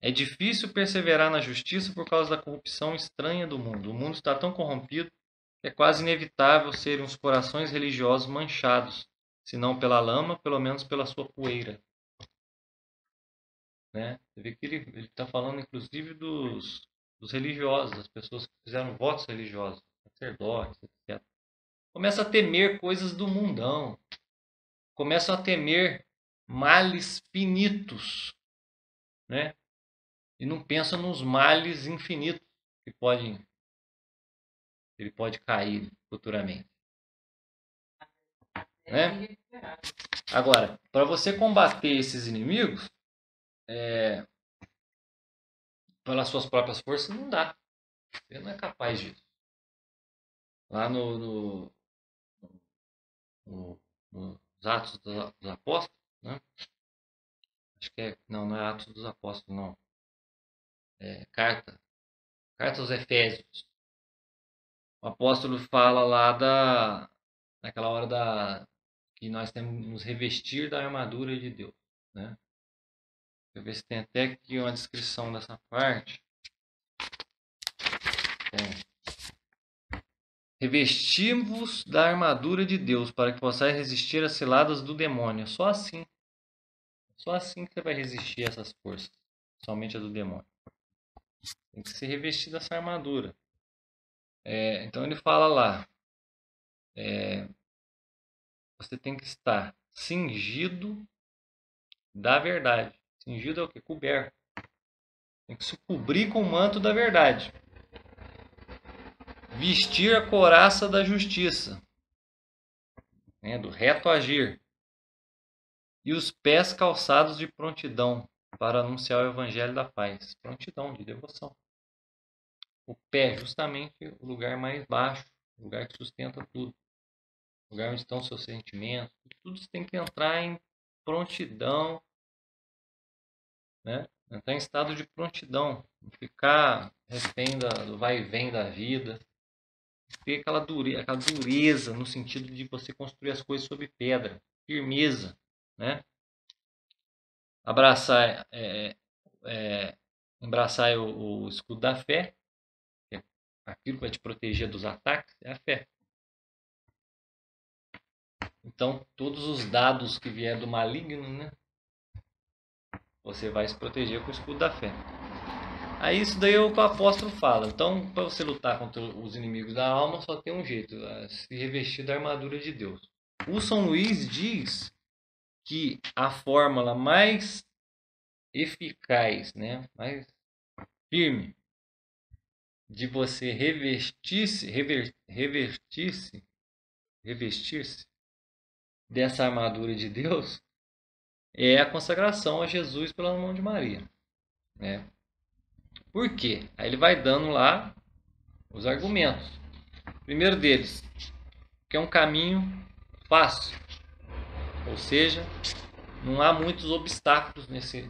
é difícil perseverar na justiça por causa da corrupção estranha do mundo. O mundo está tão corrompido que é quase inevitável serem os corações religiosos manchados, se não pela lama, pelo menos pela sua poeira. Né? Você vê que ele está falando inclusive dos religiosos, das pessoas que fizeram votos religiosos, sacerdotes, etc. Começam a temer coisas do mundão. Começam a temer males finitos, né? E não pensam nos males infinitos que ele pode cair futuramente. Né? Agora, para você combater esses inimigos, pelas suas próprias forças, não dá. Você não é capaz disso. Lá nos Atos dos Apóstolos, né? Acho que não é Atos dos Apóstolos, não. É carta aos Efésios. O apóstolo fala lá naquela hora que nós temos que nos revestir da armadura de Deus, né? Deixa eu ver se tem até aqui uma descrição dessa parte. Revestimos da armadura de Deus para que possais resistir às ciladas do demônio. Só assim que você vai resistir a essas forças, somente a do demônio. Tem que se revestir dessa armadura. Então ele fala lá, você tem que estar cingido da verdade. Cingido é o que? Coberto. Tem que se cobrir com o manto da verdade. Vestir a couraça da justiça, né, do reto agir. E os pés calçados de prontidão para anunciar o evangelho da paz. Prontidão, de devoção. O pé, justamente o lugar mais baixo, o lugar que sustenta tudo. O lugar onde estão seus sentimentos. Tudo você tem que entrar em prontidão, né? Entrar em estado de prontidão. Não ficar refém do vai e vem da vida. Ter aquela dureza no sentido de você construir as coisas sobre pedra. Firmeza, né? Abraçar, embraçar o escudo da fé, que é aquilo que vai te proteger dos ataques, é a fé. Então, todos os dados que vier do maligno, né, você vai se proteger com o escudo da fé. Aí isso daí é o que o apóstolo fala. Então, para você lutar contra os inimigos da alma, só tem um jeito, se revestir da armadura de Deus. O São Luís diz que a fórmula mais eficaz, né, mais firme de você revestir-se dessa armadura de Deus é a consagração a Jesus pela mão de Maria, né? Por quê? Aí ele vai dando lá os argumentos. O primeiro deles, que é um caminho fácil, ou seja, não há muitos obstáculos nesse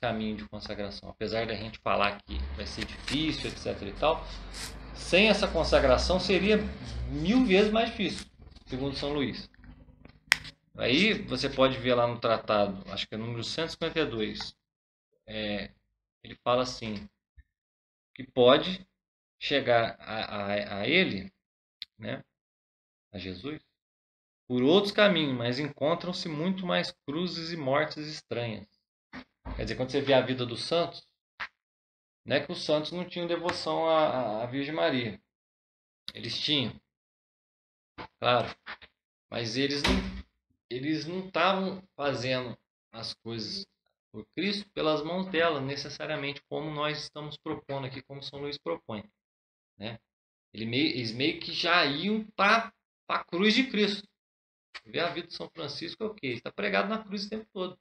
caminho de consagração. Apesar da gente falar que vai ser difícil, etc e tal, sem essa consagração seria 1000 vezes mais difícil, segundo São Luís. Aí você pode ver lá no tratado, acho que é número 152, ele fala assim, que pode chegar a ele, né, a Jesus, por outros caminhos, mas encontram-se muito mais cruzes e mortes estranhas. Quer dizer, quando você vê a vida dos santos, não é que os santos não tinham devoção à Virgem Maria. Eles tinham, claro, mas eles não estavam fazendo as coisas por Cristo pelas mãos dela, necessariamente, como nós estamos propondo aqui, como São Luís propõe, né? Eles meio que já iam para a cruz de Cristo. Ver a vida de São Francisco é o quê? Ele está pregado na cruz o tempo todo.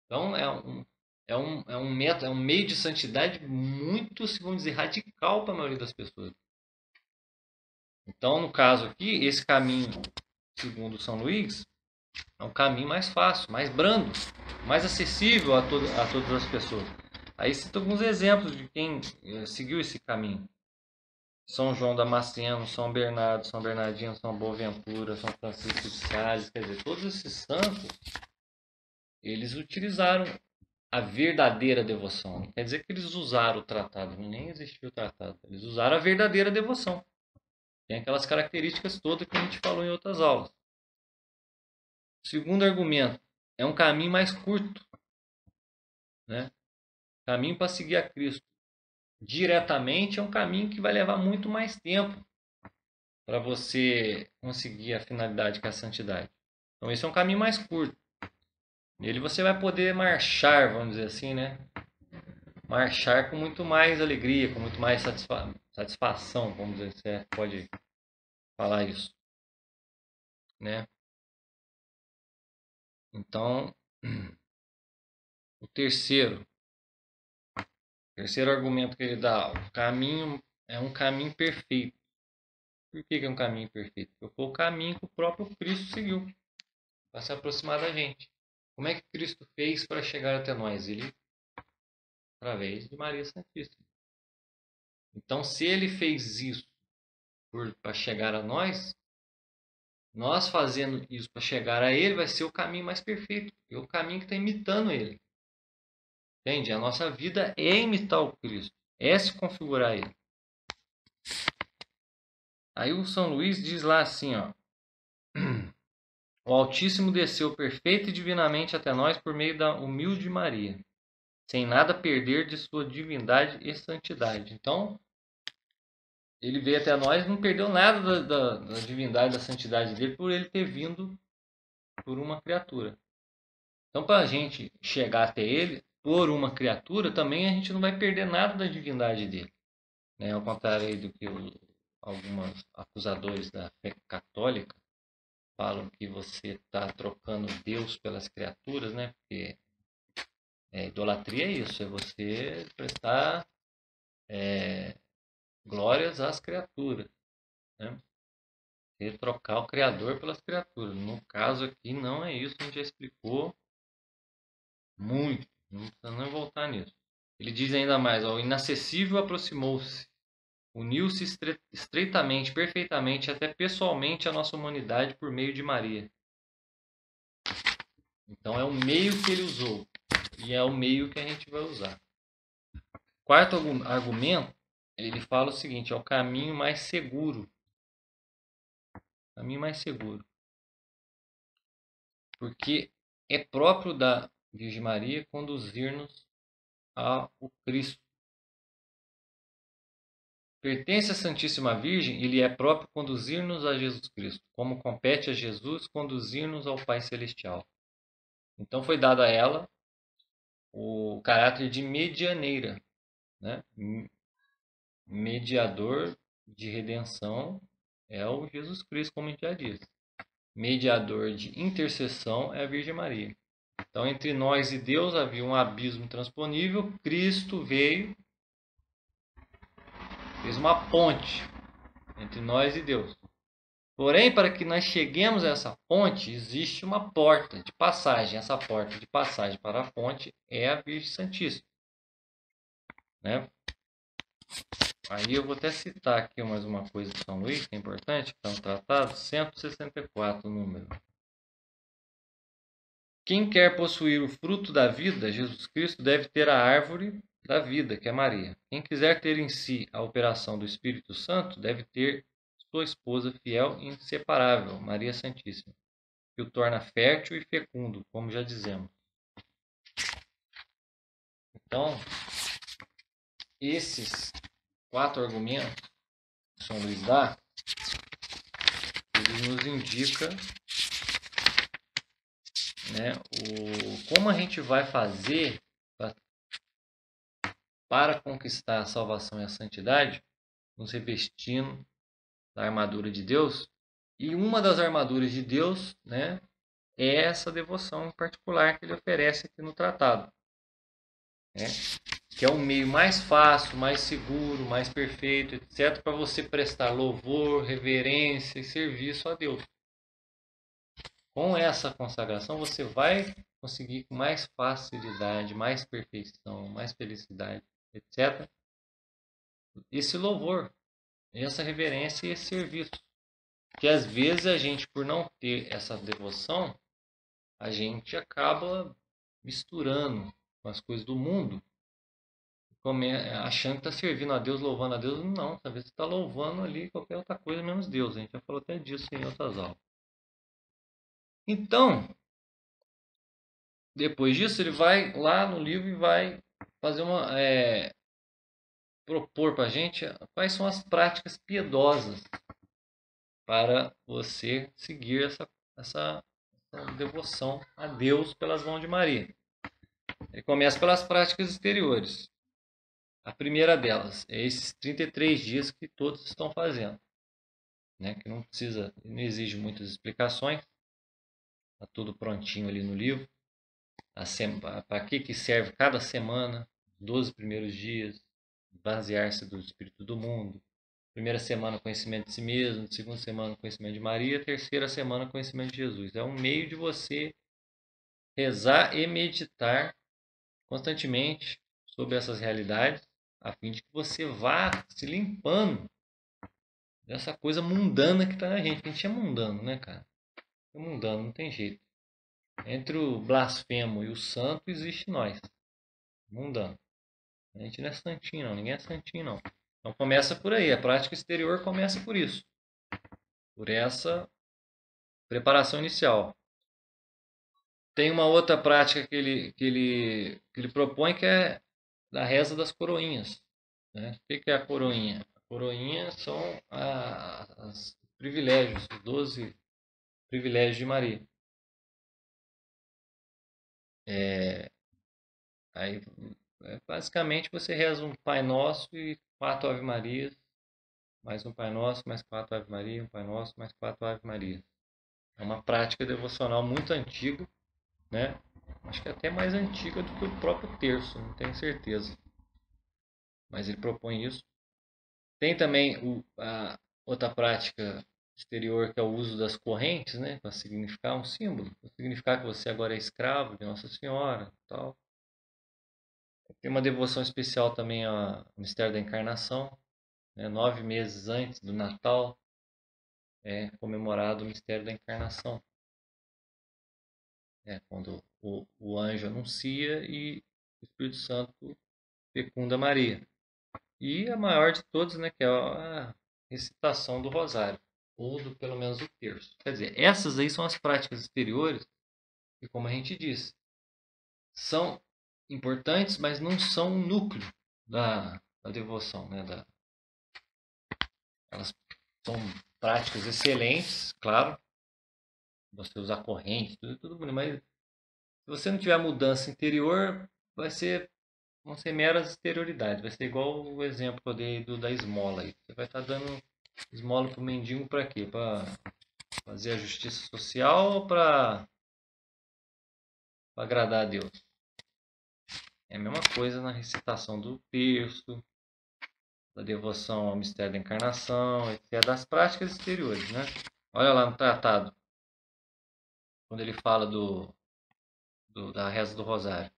Então é um método, é um meio de santidade muito, se vamos dizer, radical para a maioria das pessoas. Então, no caso aqui, esse caminho, segundo São Luís, é um caminho mais fácil, mais brando, mais acessível a todas as pessoas. Aí cito alguns exemplos de quem seguiu esse caminho. São João Damasceno, São Bernardo, São Bernardino, São Boaventura, São Francisco de Sales, quer dizer, todos esses santos, eles utilizaram a verdadeira devoção. Não quer dizer que eles usaram o tratado, nem existiu o tratado. Eles usaram a verdadeira devoção. Tem aquelas características todas que a gente falou em outras aulas. Segundo argumento, é um caminho mais curto, né? Caminho para seguir a Cristo diretamente é um caminho que vai levar muito mais tempo para você conseguir a finalidade que é a santidade. Então esse é um caminho mais curto. Nele você vai poder marchar, vamos dizer assim, né? Marchar com muito mais alegria, com muito mais satisfação, vamos dizer, você pode falar isso, né? Então, o terceiro argumento que ele dá, o caminho é um caminho perfeito. Por que é um caminho perfeito? Porque foi o caminho que o próprio Cristo seguiu para se aproximar da gente. Como é que Cristo fez para chegar até nós? Ele, através de Maria Santíssima. Então, se ele fez isso para chegar a nós, nós fazendo isso para chegar a Ele vai ser o caminho mais perfeito. É o caminho que está imitando Ele. Entende? A nossa vida é imitar o Cristo. É se configurar a Ele. Aí o São Luís diz lá assim, ó. O Altíssimo desceu perfeito e divinamente até nós por meio da humilde Maria, sem nada perder de sua divindade e santidade. Então, ele veio até nós e não perdeu nada da divindade, da santidade dele, por ele ter vindo por uma criatura. Então, para a gente chegar até ele por uma criatura, também a gente não vai perder nada da divindade dele. Né? Ao contrário do que alguns acusadores da fé católica falam, que você está trocando Deus pelas criaturas, né? Porque idolatria é isso, é você prestar glórias às criaturas, né? E trocar o Criador pelas criaturas. No caso aqui não é isso, a gente já explicou muito, não precisa nem voltar nisso. Ele diz ainda mais, ó, o inacessível aproximou-se, uniu-se estreitamente, perfeitamente, até pessoalmente à nossa humanidade por meio de Maria. Então é o meio que ele usou e é o meio que a gente vai usar. Quarto argumento, ele fala o seguinte, é o caminho mais seguro. Caminho mais seguro. Porque é próprio da Virgem Maria conduzir-nos ao Cristo. Pertence à Santíssima Virgem, ele é próprio conduzir-nos a Jesus Cristo, como compete a Jesus conduzir-nos ao Pai Celestial. Então foi dado a ela o caráter de medianeira, né? Mediador de redenção é o Jesus Cristo, como a gente já disse. Mediador de intercessão é a Virgem Maria. Então, entre nós e Deus havia um abismo intransponível. Cristo veio, fez uma ponte entre nós e Deus. Porém, para que nós cheguemos a essa ponte, existe uma porta de passagem. Essa porta de passagem para a ponte é a Virgem Santíssima. Né? Aí eu vou até citar aqui mais uma coisa de São Luís, que é importante, que está no tratado, 164 o número. Quem quer possuir o fruto da vida, Jesus Cristo, deve ter a árvore da vida, que é Maria. Quem quiser ter em si a operação do Espírito Santo, deve ter sua esposa fiel e inseparável, Maria Santíssima, que o torna fértil e fecundo, como já dizemos. Então, esses 4 argumentos que São Luís dá, ele nos indica, né, como a gente vai fazer para conquistar a salvação e a santidade, nos revestindo da armadura de Deus. E uma das armaduras de Deus, né, é essa devoção em particular que ele oferece aqui no tratado, né, que é um meio mais fácil, mais seguro, mais perfeito, etc., para você prestar louvor, reverência e serviço a Deus. Com essa consagração, você vai conseguir com mais facilidade, mais perfeição, mais felicidade, etc., esse louvor, essa reverência e esse serviço. Que às vezes a gente, por não ter essa devoção, a gente acaba misturando com as coisas do mundo, achando que está servindo a Deus, louvando a Deus. Não, talvez você está louvando ali qualquer outra coisa menos Deus. A gente já falou até disso em outras aulas. Então, depois disso, ele vai lá no livro e vai fazer propor para a gente quais são as práticas piedosas para você seguir essa devoção a Deus pelas mãos de Maria. Ele começa pelas práticas exteriores. A primeira delas é esses 33 dias que todos estão fazendo, né? Que não exige muitas explicações, está tudo prontinho ali no livro. Para que serve cada semana, 12 primeiros dias, basear-se do espírito do mundo. Primeira semana, conhecimento de si mesmo. Segunda semana, conhecimento de Maria. Terceira semana, conhecimento de Jesus. É um meio de você rezar e meditar constantemente sobre essas realidades, a fim de que você vá se limpando dessa coisa mundana que está na gente. A gente é mundano, né, cara? É mundano, não tem jeito. Entre o blasfemo e o santo existe nós, mundano. A gente não é santinho, não. Ninguém é santinho, não. Então começa por aí. A prática exterior começa por isso. Por essa preparação inicial. Tem uma outra prática que ele propõe, que é da reza das coroinhas. Né? O que é a coroinha? A coroinha são os privilégios, os 12 privilégios de Maria. Aí, basicamente, você reza um Pai Nosso e 4 Ave Marias, mais um Pai Nosso, mais 4 Ave Maria, um Pai Nosso, mais 4 Ave Maria. É uma prática devocional muito antiga, né? Acho que é até mais antiga do que o próprio terço, não tenho certeza. Mas ele propõe isso. Tem também a outra prática exterior, que é o uso das correntes, né? Para significar um símbolo, para significar que você agora é escravo de Nossa Senhora, tal. Tem uma devoção especial também ao mistério da encarnação, né? 9 meses antes do Natal é comemorado o mistério da encarnação, quando o anjo anuncia e o Espírito Santo fecunda Maria. E a maior de todas, né, que é a recitação do rosário, ou do pelo menos o terço. Quer dizer, essas aí são as práticas exteriores, e como a gente disse, são importantes, mas não são o núcleo da devoção. Né, elas são práticas excelentes, claro, você usar corrente, tudo bonito, mas se você não tiver mudança interior, vão ser meras exterioridades. Vai ser igual o exemplo que eu dei da esmola aí. Você vai estar dando esmola pro mendigo para quê? Para fazer a justiça social ou para agradar a Deus? É a mesma coisa na recitação do terço, da devoção ao mistério da encarnação, etc. Das práticas exteriores, né? Olha lá no tratado, quando ele fala da reza do rosário.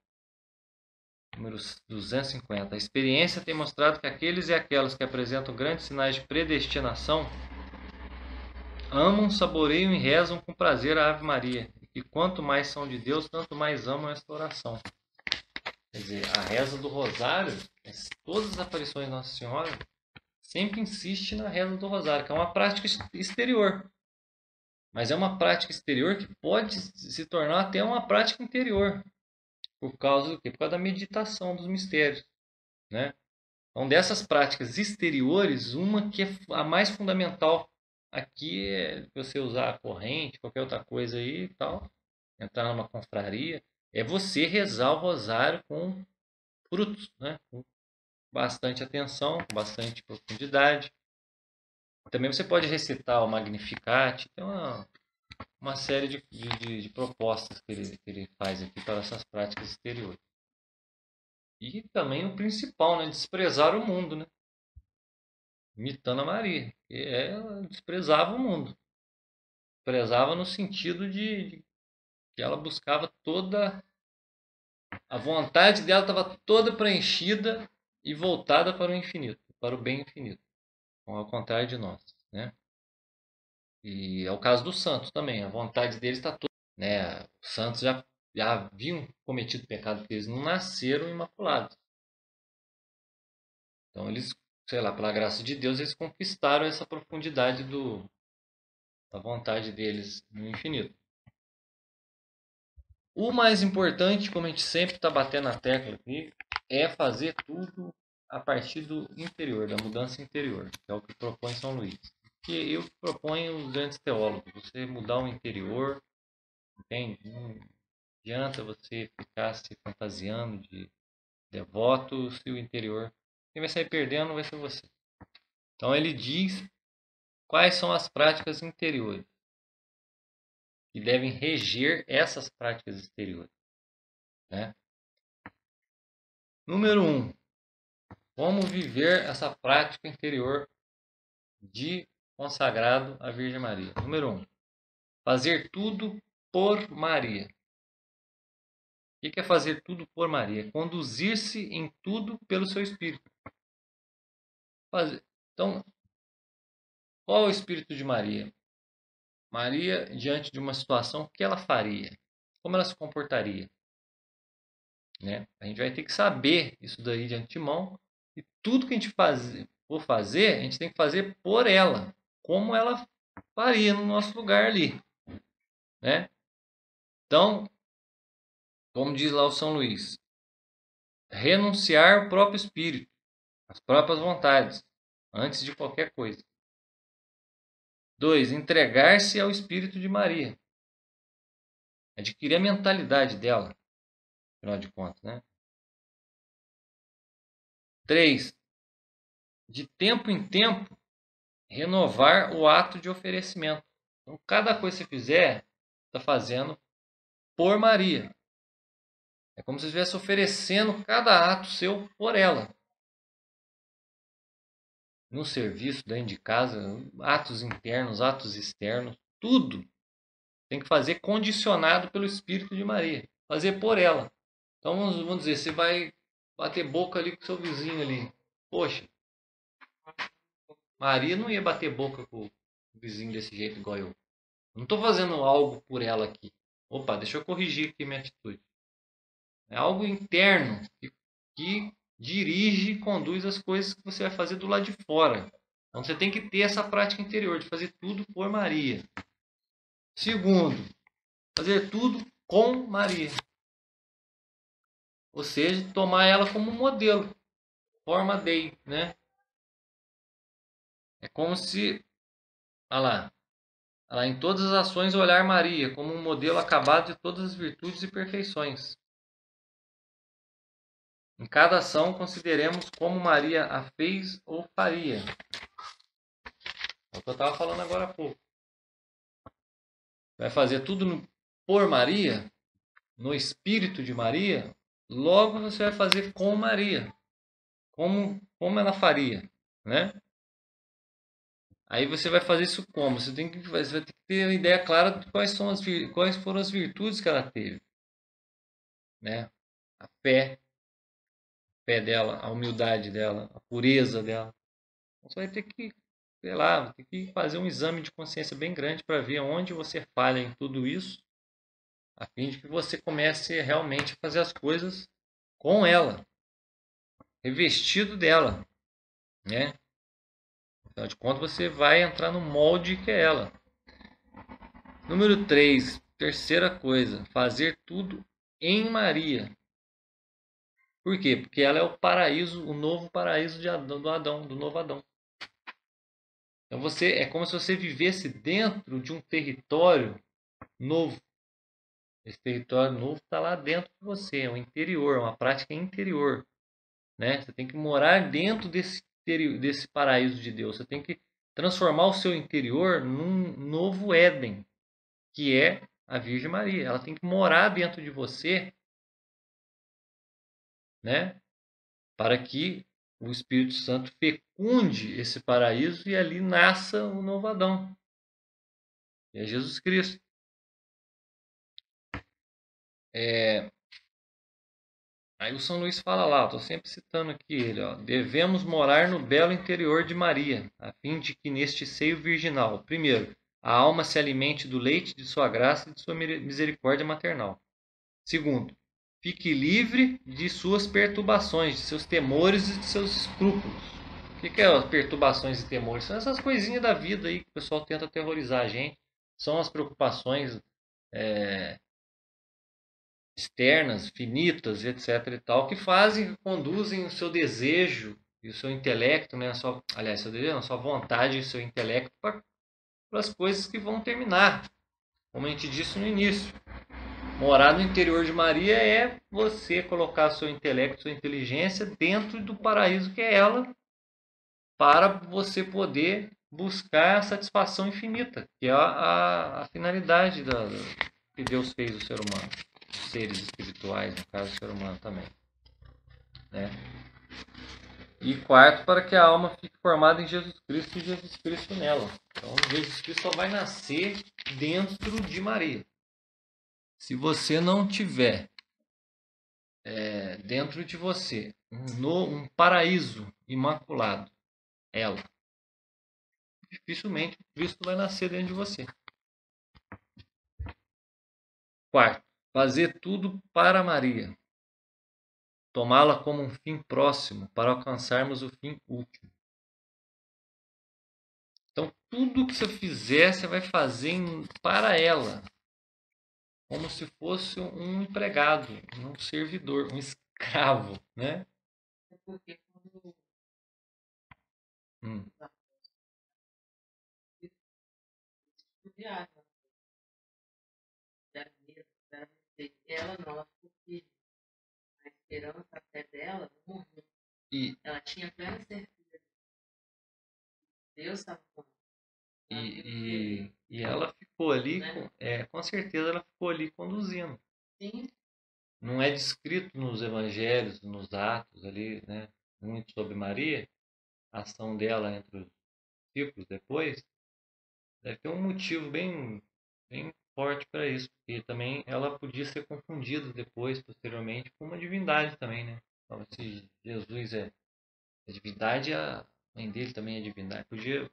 Número 250. A experiência tem mostrado que aqueles e aquelas que apresentam grandes sinais de predestinação amam, saboreiam e rezam com prazer a Ave Maria. E quanto mais são de Deus, tanto mais amam esta oração. Quer dizer, a reza do rosário, todas as aparições de Nossa Senhora, sempre insiste na reza do rosário, que é uma prática exterior. Mas é uma prática exterior que pode se tornar até uma prática interior. Por causa do quê? Por causa da meditação dos mistérios. Né? Então, dessas práticas exteriores, uma que é a mais fundamental aqui é você usar a corrente, qualquer outra coisa aí e tal, entrar numa confraria, é você rezar o rosário com frutos, né? Com bastante atenção, com bastante profundidade. Também você pode recitar o Magnificat, tem uma série de propostas que ele faz aqui para essas práticas exteriores. E também o principal, né? Desprezar o mundo, né? Imitando a Maria, que ela desprezava o mundo. Desprezava no sentido de que ela buscava toda. A vontade dela estava toda preenchida e voltada para o infinito, para o bem infinito, ao contrário de nós. Né? E é o caso dos santos também, a vontade deles está toda. Né? Os santos já haviam cometido pecado, porque eles não nasceram imaculados. Então eles, sei lá, pela graça de Deus, eles conquistaram essa profundidade da vontade deles no infinito. O mais importante, como a gente sempre está batendo na tecla aqui, é fazer tudo a partir do interior, da mudança interior, que é o que propõe São Luís. Que eu proponho os grandes teólogos, você mudar o interior, entende? Não adianta você ficar se fantasiando de devoto se o interior. Quem vai sair perdendo vai ser você. Então ele diz quais são as práticas interiores que devem reger essas práticas exteriores. Né? Número 1. Como viver essa prática interior de consagrado à Virgem Maria? Número 1. Fazer tudo por Maria. O que é fazer tudo por Maria? Conduzir-se em tudo pelo seu Espírito. Então, Qual é o espírito de Maria? Maria, diante de uma situação, o que ela faria? Como ela se comportaria? Né? A gente vai ter que saber isso daí de antemão. E tudo que a gente for fazer, a gente tem que fazer por ela. Como ela faria no nosso lugar ali. Né? Então, como diz lá o São Luís, renunciar o próprio espírito, as próprias vontades, antes de qualquer coisa. 2. Entregar-se ao espírito de Maria. Adquirir a mentalidade dela, afinal de contas, né? 3. De tempo em tempo, renovar o ato de oferecimento. Então, cada coisa que você fizer, está fazendo por Maria. É como se você estivesse oferecendo cada ato seu por ela. No serviço, dentro de casa, atos internos, atos externos, tudo tem que fazer condicionado pelo Espírito de Maria. Fazer por ela. Então, vamos dizer, você vai bater boca ali com o seu vizinho ali. Poxa, Maria não ia bater boca com o vizinho desse jeito igual eu. Não estou fazendo algo por ela aqui. Opa, deixa eu corrigir aqui minha atitude. É algo interno que dirige e conduz as coisas que você vai fazer do lado de fora. Então você tem que ter essa prática interior de fazer tudo por Maria. Segundo, fazer tudo com Maria. Ou seja, tomar ela como modelo. Forma Dei, né? É como se, olha lá, em todas as ações olhar Maria como um modelo acabado de todas as virtudes e perfeições. Em cada ação consideremos como Maria a fez ou faria. É o que eu estava falando agora há pouco. Vai fazer tudo por Maria, no espírito de Maria, logo você vai fazer com Maria. Como ela faria, né? Aí você vai fazer isso como? Você vai ter que ter uma ideia clara de quais foram as virtudes que ela teve, né? A fé dela, a humildade dela, a pureza dela. Então, você vai ter que, sei lá, vai ter que fazer um exame de consciência bem grande para ver onde você falha em tudo isso, a fim de que você comece realmente a fazer as coisas com ela, revestido dela, né? Afinal de contas, você vai entrar no molde que é ela. Número 3, terceira coisa, fazer tudo em Maria. Por quê? Porque ela é o paraíso, o novo paraíso do novo Adão. Então é como se você vivesse dentro de um território novo. Esse território novo está lá dentro de você, é o interior, uma prática interior. Né? Você tem que morar dentro desse paraíso de Deus. Você tem que transformar o seu interior num novo Éden, que é a Virgem Maria. Ela tem que morar dentro de você, né? Para que o Espírito Santo fecunde esse paraíso e ali nasça o novo Adão. E é Jesus Cristo. Aí o São Luís fala lá, estou sempre citando aqui ele, ó, devemos morar no belo interior de Maria, a fim de que neste seio virginal, primeiro, a alma se alimente do leite de sua graça e de sua misericórdia maternal. Segundo, fique livre de suas perturbações, de seus temores e de seus escrúpulos. O que é as perturbações e temores? São essas coisinhas da vida aí que o pessoal tenta aterrorizar a gente. São as preocupações externas, finitas, etc. e tal, que fazem, que conduzem o seu desejo e o seu intelecto, né? A sua vontade e o seu intelecto para as coisas que vão terminar. Como a gente disse no início. Morar no interior de Maria é você colocar seu intelecto, sua inteligência dentro do paraíso que é ela, para você poder buscar a satisfação infinita, que é a finalidade que Deus fez o ser humano, os seres espirituais, no caso o ser humano também. Né? E quarto, para que a alma fique formada em Jesus Cristo e Jesus Cristo nela. Então Jesus Cristo só vai nascer dentro de Maria. Se você não tiver dentro de você um paraíso imaculado, ela, dificilmente Cristo vai nascer dentro de você. Quarto, fazer tudo para Maria. Tomá-la como um fim próximo para alcançarmos o fim último. Então, tudo que você fizer, você vai fazer para ela. Como se fosse um empregado, um servidor, um escravo, né? É porque quando Hum. estudiava, era mesmo, era você. Ela não, ela ficou firme. A esperança até dela não morreu. E, Ela tinha plena certeza que Deus estava com ela. e ela ficou ali, Né? com certeza ela ficou ali conduzindo. Sim, Não é descrito nos evangelhos, nos atos ali, né? Muito sobre Maria, a ação dela entre os discípulos depois. Deve ter um motivo bem forte para isso, porque também ela podia ser confundida depois, posteriormente, com uma divindade também, né? Então, se Jesus é divindade, a mãe dele também é divindade. Podia,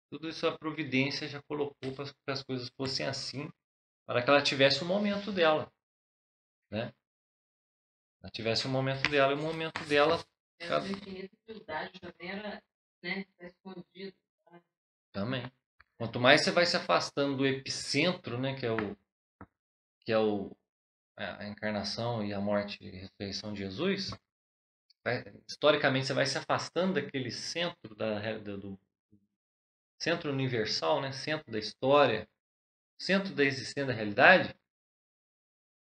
tudo isso a providência já colocou para que as coisas fossem assim, para que ela tivesse o momento dela, né? Ela tivesse o momento dela e o momento dela essa infinita humildade também era, né, tá escondido. Tá? também. Quanto mais você vai se afastando do epicentro, né, que é a encarnação e a morte e ressurreição de Jesus, historicamente você vai se afastando daquele centro do centro universal, né, centro da história, centro da existência da realidade,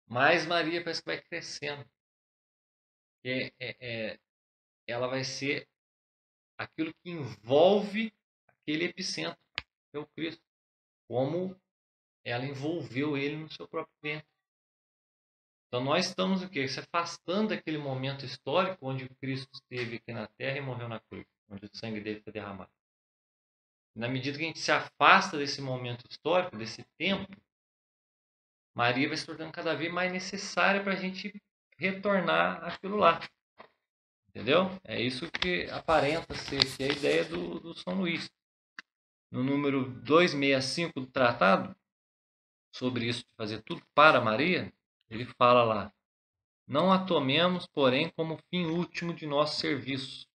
mais Maria parece que vai crescendo. Ela vai ser aquilo que envolve aquele epicentro, que é o Cristo, como ela envolveu ele no seu próprio ventre. Então nós estamos o quê? Se afastando daquele momento histórico onde o Cristo esteve aqui na Terra e morreu na cruz, onde o sangue dele foi derramado. Na medida que a gente se afasta desse momento histórico, desse tempo, Maria vai se tornando cada vez mais necessária para a gente retornar àquilo lá. Entendeu? É isso que aparenta ser que é a ideia do São Luís. No número 265 do tratado, sobre isso de fazer tudo para Maria, ele fala lá: não a tomemos, porém, como fim último de nosso serviço,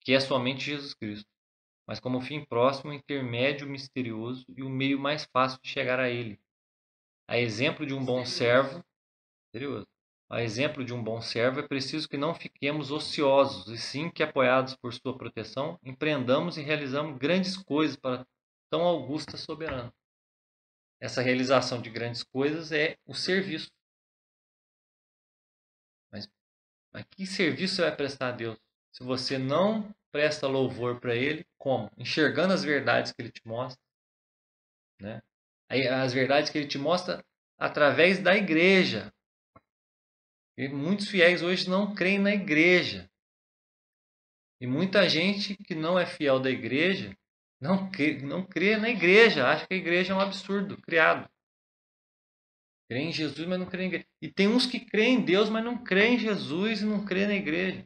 que é somente Jesus Cristo, mas como fim próximo, intermédio misterioso e o meio mais fácil de chegar a ele. A exemplo de um bom servo, misterioso. A exemplo de um bom servo, é preciso que não fiquemos ociosos, e sim que, apoiados por sua proteção, empreendamos e realizamos grandes coisas para tão augusta soberana. Essa realização de grandes coisas é o serviço. Mas que serviço você vai prestar a Deus? Se você não presta louvor para Ele, como? Enxergando as verdades que Ele te mostra, né? Aí, as verdades que Ele te mostra através da igreja. E muitos fiéis hoje não creem na igreja. E muita gente que não é fiel da igreja não crê na igreja. Acha que a igreja é um absurdo criado. Crê em Jesus, mas não crê em igreja. E tem uns que creem em Deus, mas não creem em Jesus e não creem na igreja.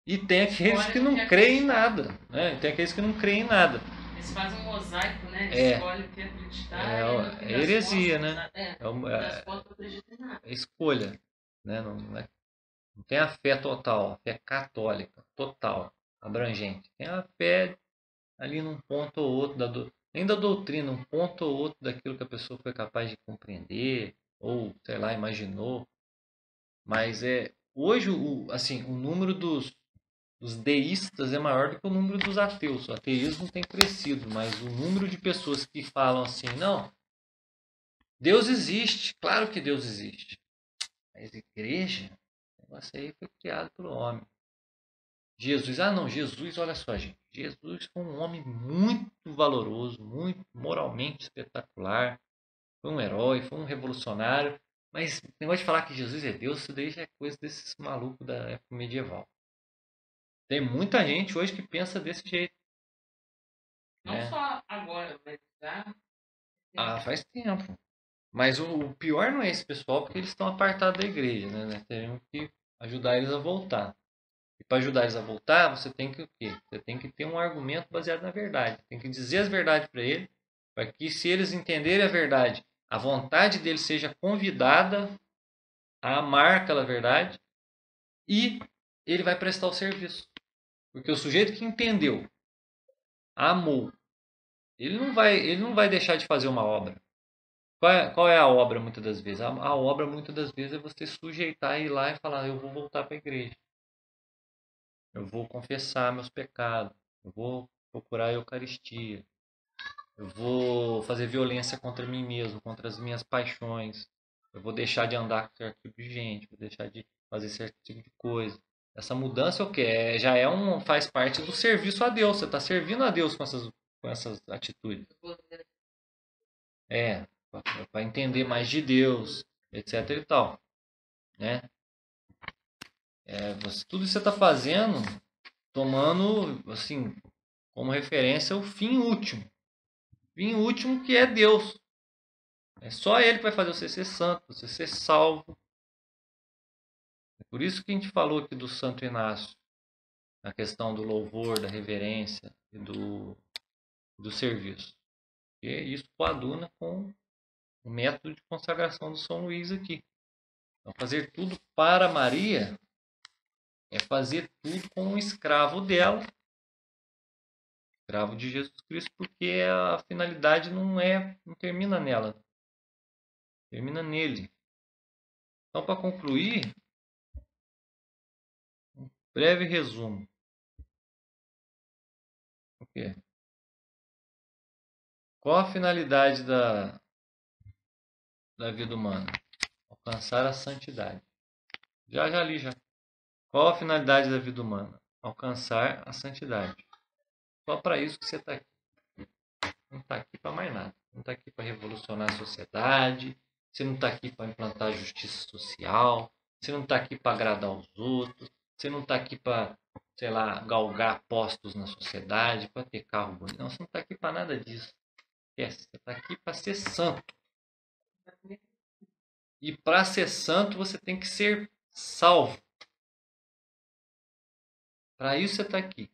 E tem aqueles que não creem em nada, né? Tem aqueles que não creem em nada. Eles fazem um mosaico, né? Escolhe o que acreditar e no fim das heresia, contas, né? no fim das contas não acredita em nada. É escolha, né? Não tem a fé total, a fé católica, total, abrangente. Tem a fé ali num ponto ou outro nem da doutrina, um ponto ou outro daquilo que a pessoa foi capaz de compreender ou, sei lá, imaginou. Mas hoje assim, o número dos deístas é maior do que o número dos ateus. O ateísmo tem crescido, mas o número de pessoas que falam assim, não, Deus existe, claro que Deus existe. Mas igreja, o negócio aí foi criado pelo homem. Jesus, não, Jesus, olha só, gente. Jesus foi um homem muito valoroso, muito moralmente espetacular. Foi um herói, foi um revolucionário. Mas o negócio de falar que Jesus é Deus, isso daí já é coisa desses malucos da época medieval. Tem muita gente hoje que pensa desse jeito. Não Né? só agora, mas já. Faz tempo. Mas o pior não é esse pessoal, porque eles estão apartados da igreja, né? Nós teremos que ajudar eles a voltar. E para ajudar eles a voltar, você tem que o quê? Você tem que ter um argumento baseado na verdade. Tem que dizer as verdades para eles, para que se eles entenderem a verdade, a vontade deles seja convidada a amar aquela verdade e ele vai prestar o serviço. Porque o sujeito que entendeu, amou, ele não vai deixar de fazer uma obra. Qual é a obra muitas das vezes? A obra muitas das vezes é você sujeitar e ir lá e falar, eu vou voltar para a igreja. Eu vou confessar meus pecados. Eu vou procurar a Eucaristia. Eu vou fazer violência contra mim mesmo, contra as minhas paixões. Eu vou deixar de andar com certo tipo de gente, vou deixar de fazer certo tipo de coisa. Essa mudança é o quê? Faz parte do serviço a Deus. Você está servindo a Deus com essas atitudes. É, para entender mais de Deus, etc e tal, né? Tudo isso você está fazendo, tomando, assim, como referência o fim último. Fim último que é Deus. É só Ele que vai fazer você ser santo, você ser salvo. É por isso que a gente falou aqui do Santo Inácio, na questão do louvor, da reverência e do serviço. E isso coaduna com o método de consagração do São Luís aqui. Então, fazer tudo para Maria é fazer tudo como um escravo dela, escravo de Jesus Cristo, porque a finalidade não termina nela, termina nele. Então, para concluir, um breve resumo. O quê? Qual a finalidade da vida humana? Alcançar a santidade. Já li já. Qual a finalidade da vida humana? Alcançar a santidade. Só para isso que você está aqui. Não está aqui para mais nada. Não está aqui para revolucionar a sociedade. Você não está aqui para implantar justiça social. Você não está aqui para agradar os outros. Você não está aqui para, sei lá, galgar postos na sociedade, para ter carro bonito. Não, você não está aqui para nada disso. Você está aqui para ser santo. E para ser santo você tem que ser salvo. Para isso você está aqui.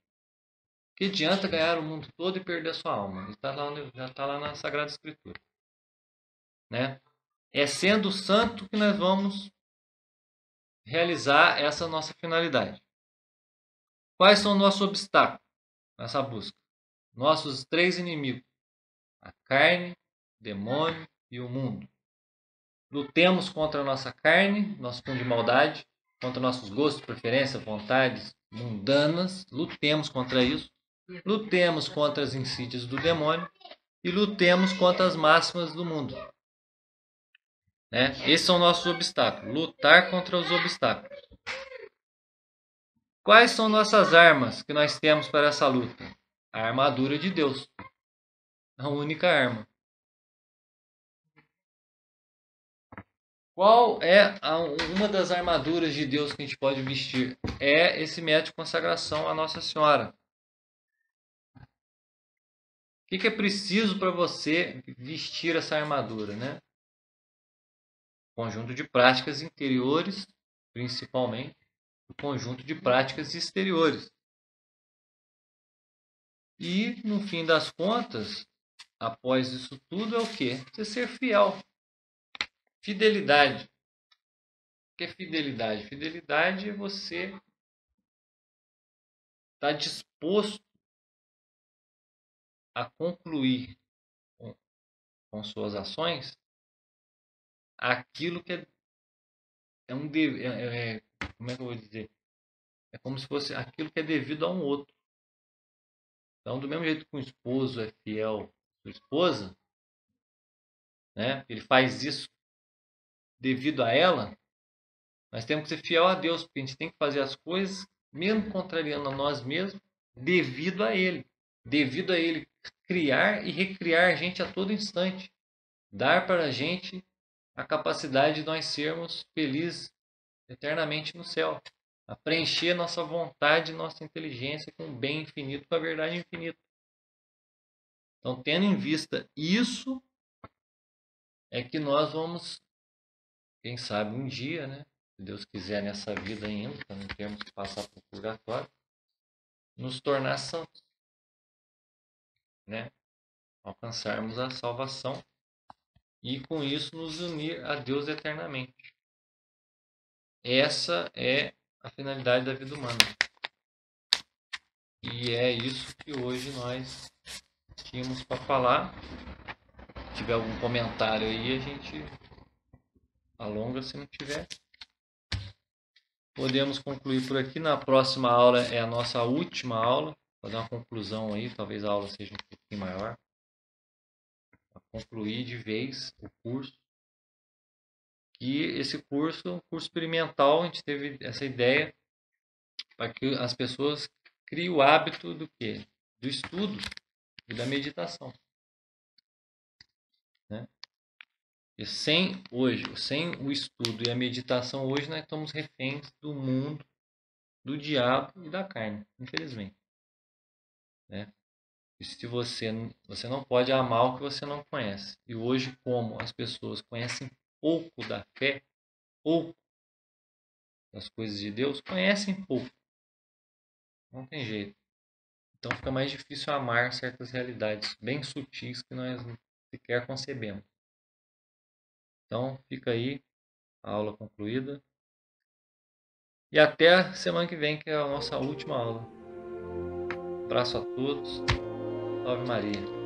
Que adianta ganhar o mundo todo e perder a sua alma? Já está lá na Sagrada Escritura. Né? É sendo santo que nós vamos realizar essa nossa finalidade. Quais são nossos obstáculos nessa busca? Nossos três inimigos: a carne, o demônio e o mundo. Lutemos contra a nossa carne, nosso fundo de maldade, contra nossos gostos, preferências, vontades mundanas. Lutemos contra isso. Lutemos contra as insídias do demônio e lutemos contra as máximas do mundo. Né? Esses são nossos obstáculos. Lutar contra os obstáculos. Quais são nossas armas que nós temos para essa luta? A armadura de Deus. A única arma. Qual é uma das armaduras de Deus que a gente pode vestir? É esse método de consagração a Nossa Senhora. O que é preciso para você vestir essa armadura, né? Conjunto de práticas interiores, principalmente, o conjunto de práticas exteriores. E, no fim das contas, após isso tudo, é o quê? Você ser fiel. Fidelidade. O que é fidelidade? Fidelidade é você estar disposto a concluir com suas ações aquilo que é um dever. Como é que eu vou dizer? É como se fosse aquilo que é devido a um outro. Então, do mesmo jeito que um esposo é fiel à sua esposa, né? Ele faz isso devido a ela. Nós temos que ser fiel a Deus, porque a gente tem que fazer as coisas, mesmo contrariando a nós mesmos, devido a Ele. Devido a Ele criar e recriar a gente a todo instante. Dar para a gente a capacidade de nós sermos felizes eternamente no céu. A preencher nossa vontade e nossa inteligência com o bem infinito, com a verdade infinita. Então, tendo em vista isso, é que nós vamos, quem sabe um dia, né, se Deus quiser, nessa vida ainda, para não termos que passar por purgatório, nos tornar santos, né? Alcançarmos a salvação e com isso nos unir a Deus eternamente. Essa é a finalidade da vida humana. E é isso que hoje nós tínhamos para falar. Se tiver algum comentário aí, a gente alonga. Se não tiver, podemos concluir por aqui. Na próxima aula é a nossa última aula. Vou dar uma conclusão aí, talvez a aula seja um pouquinho maior. Para concluir de vez o curso. E esse curso experimental, a gente teve essa ideia para que as pessoas criem o hábito do quê? Do estudo e da meditação, né? E sem o estudo e a meditação hoje, nós estamos reféns do mundo, do diabo e da carne, infelizmente, né? E se você não pode amar o que você não conhece. E hoje, como as pessoas conhecem pouco da fé, pouco das coisas de Deus, conhecem pouco. Não tem jeito. Então fica mais difícil amar certas realidades bem sutis que nós sequer concebemos. Então fica aí a aula concluída. E até a semana que vem, que é a nossa última aula. Abraço a todos. Salve Maria.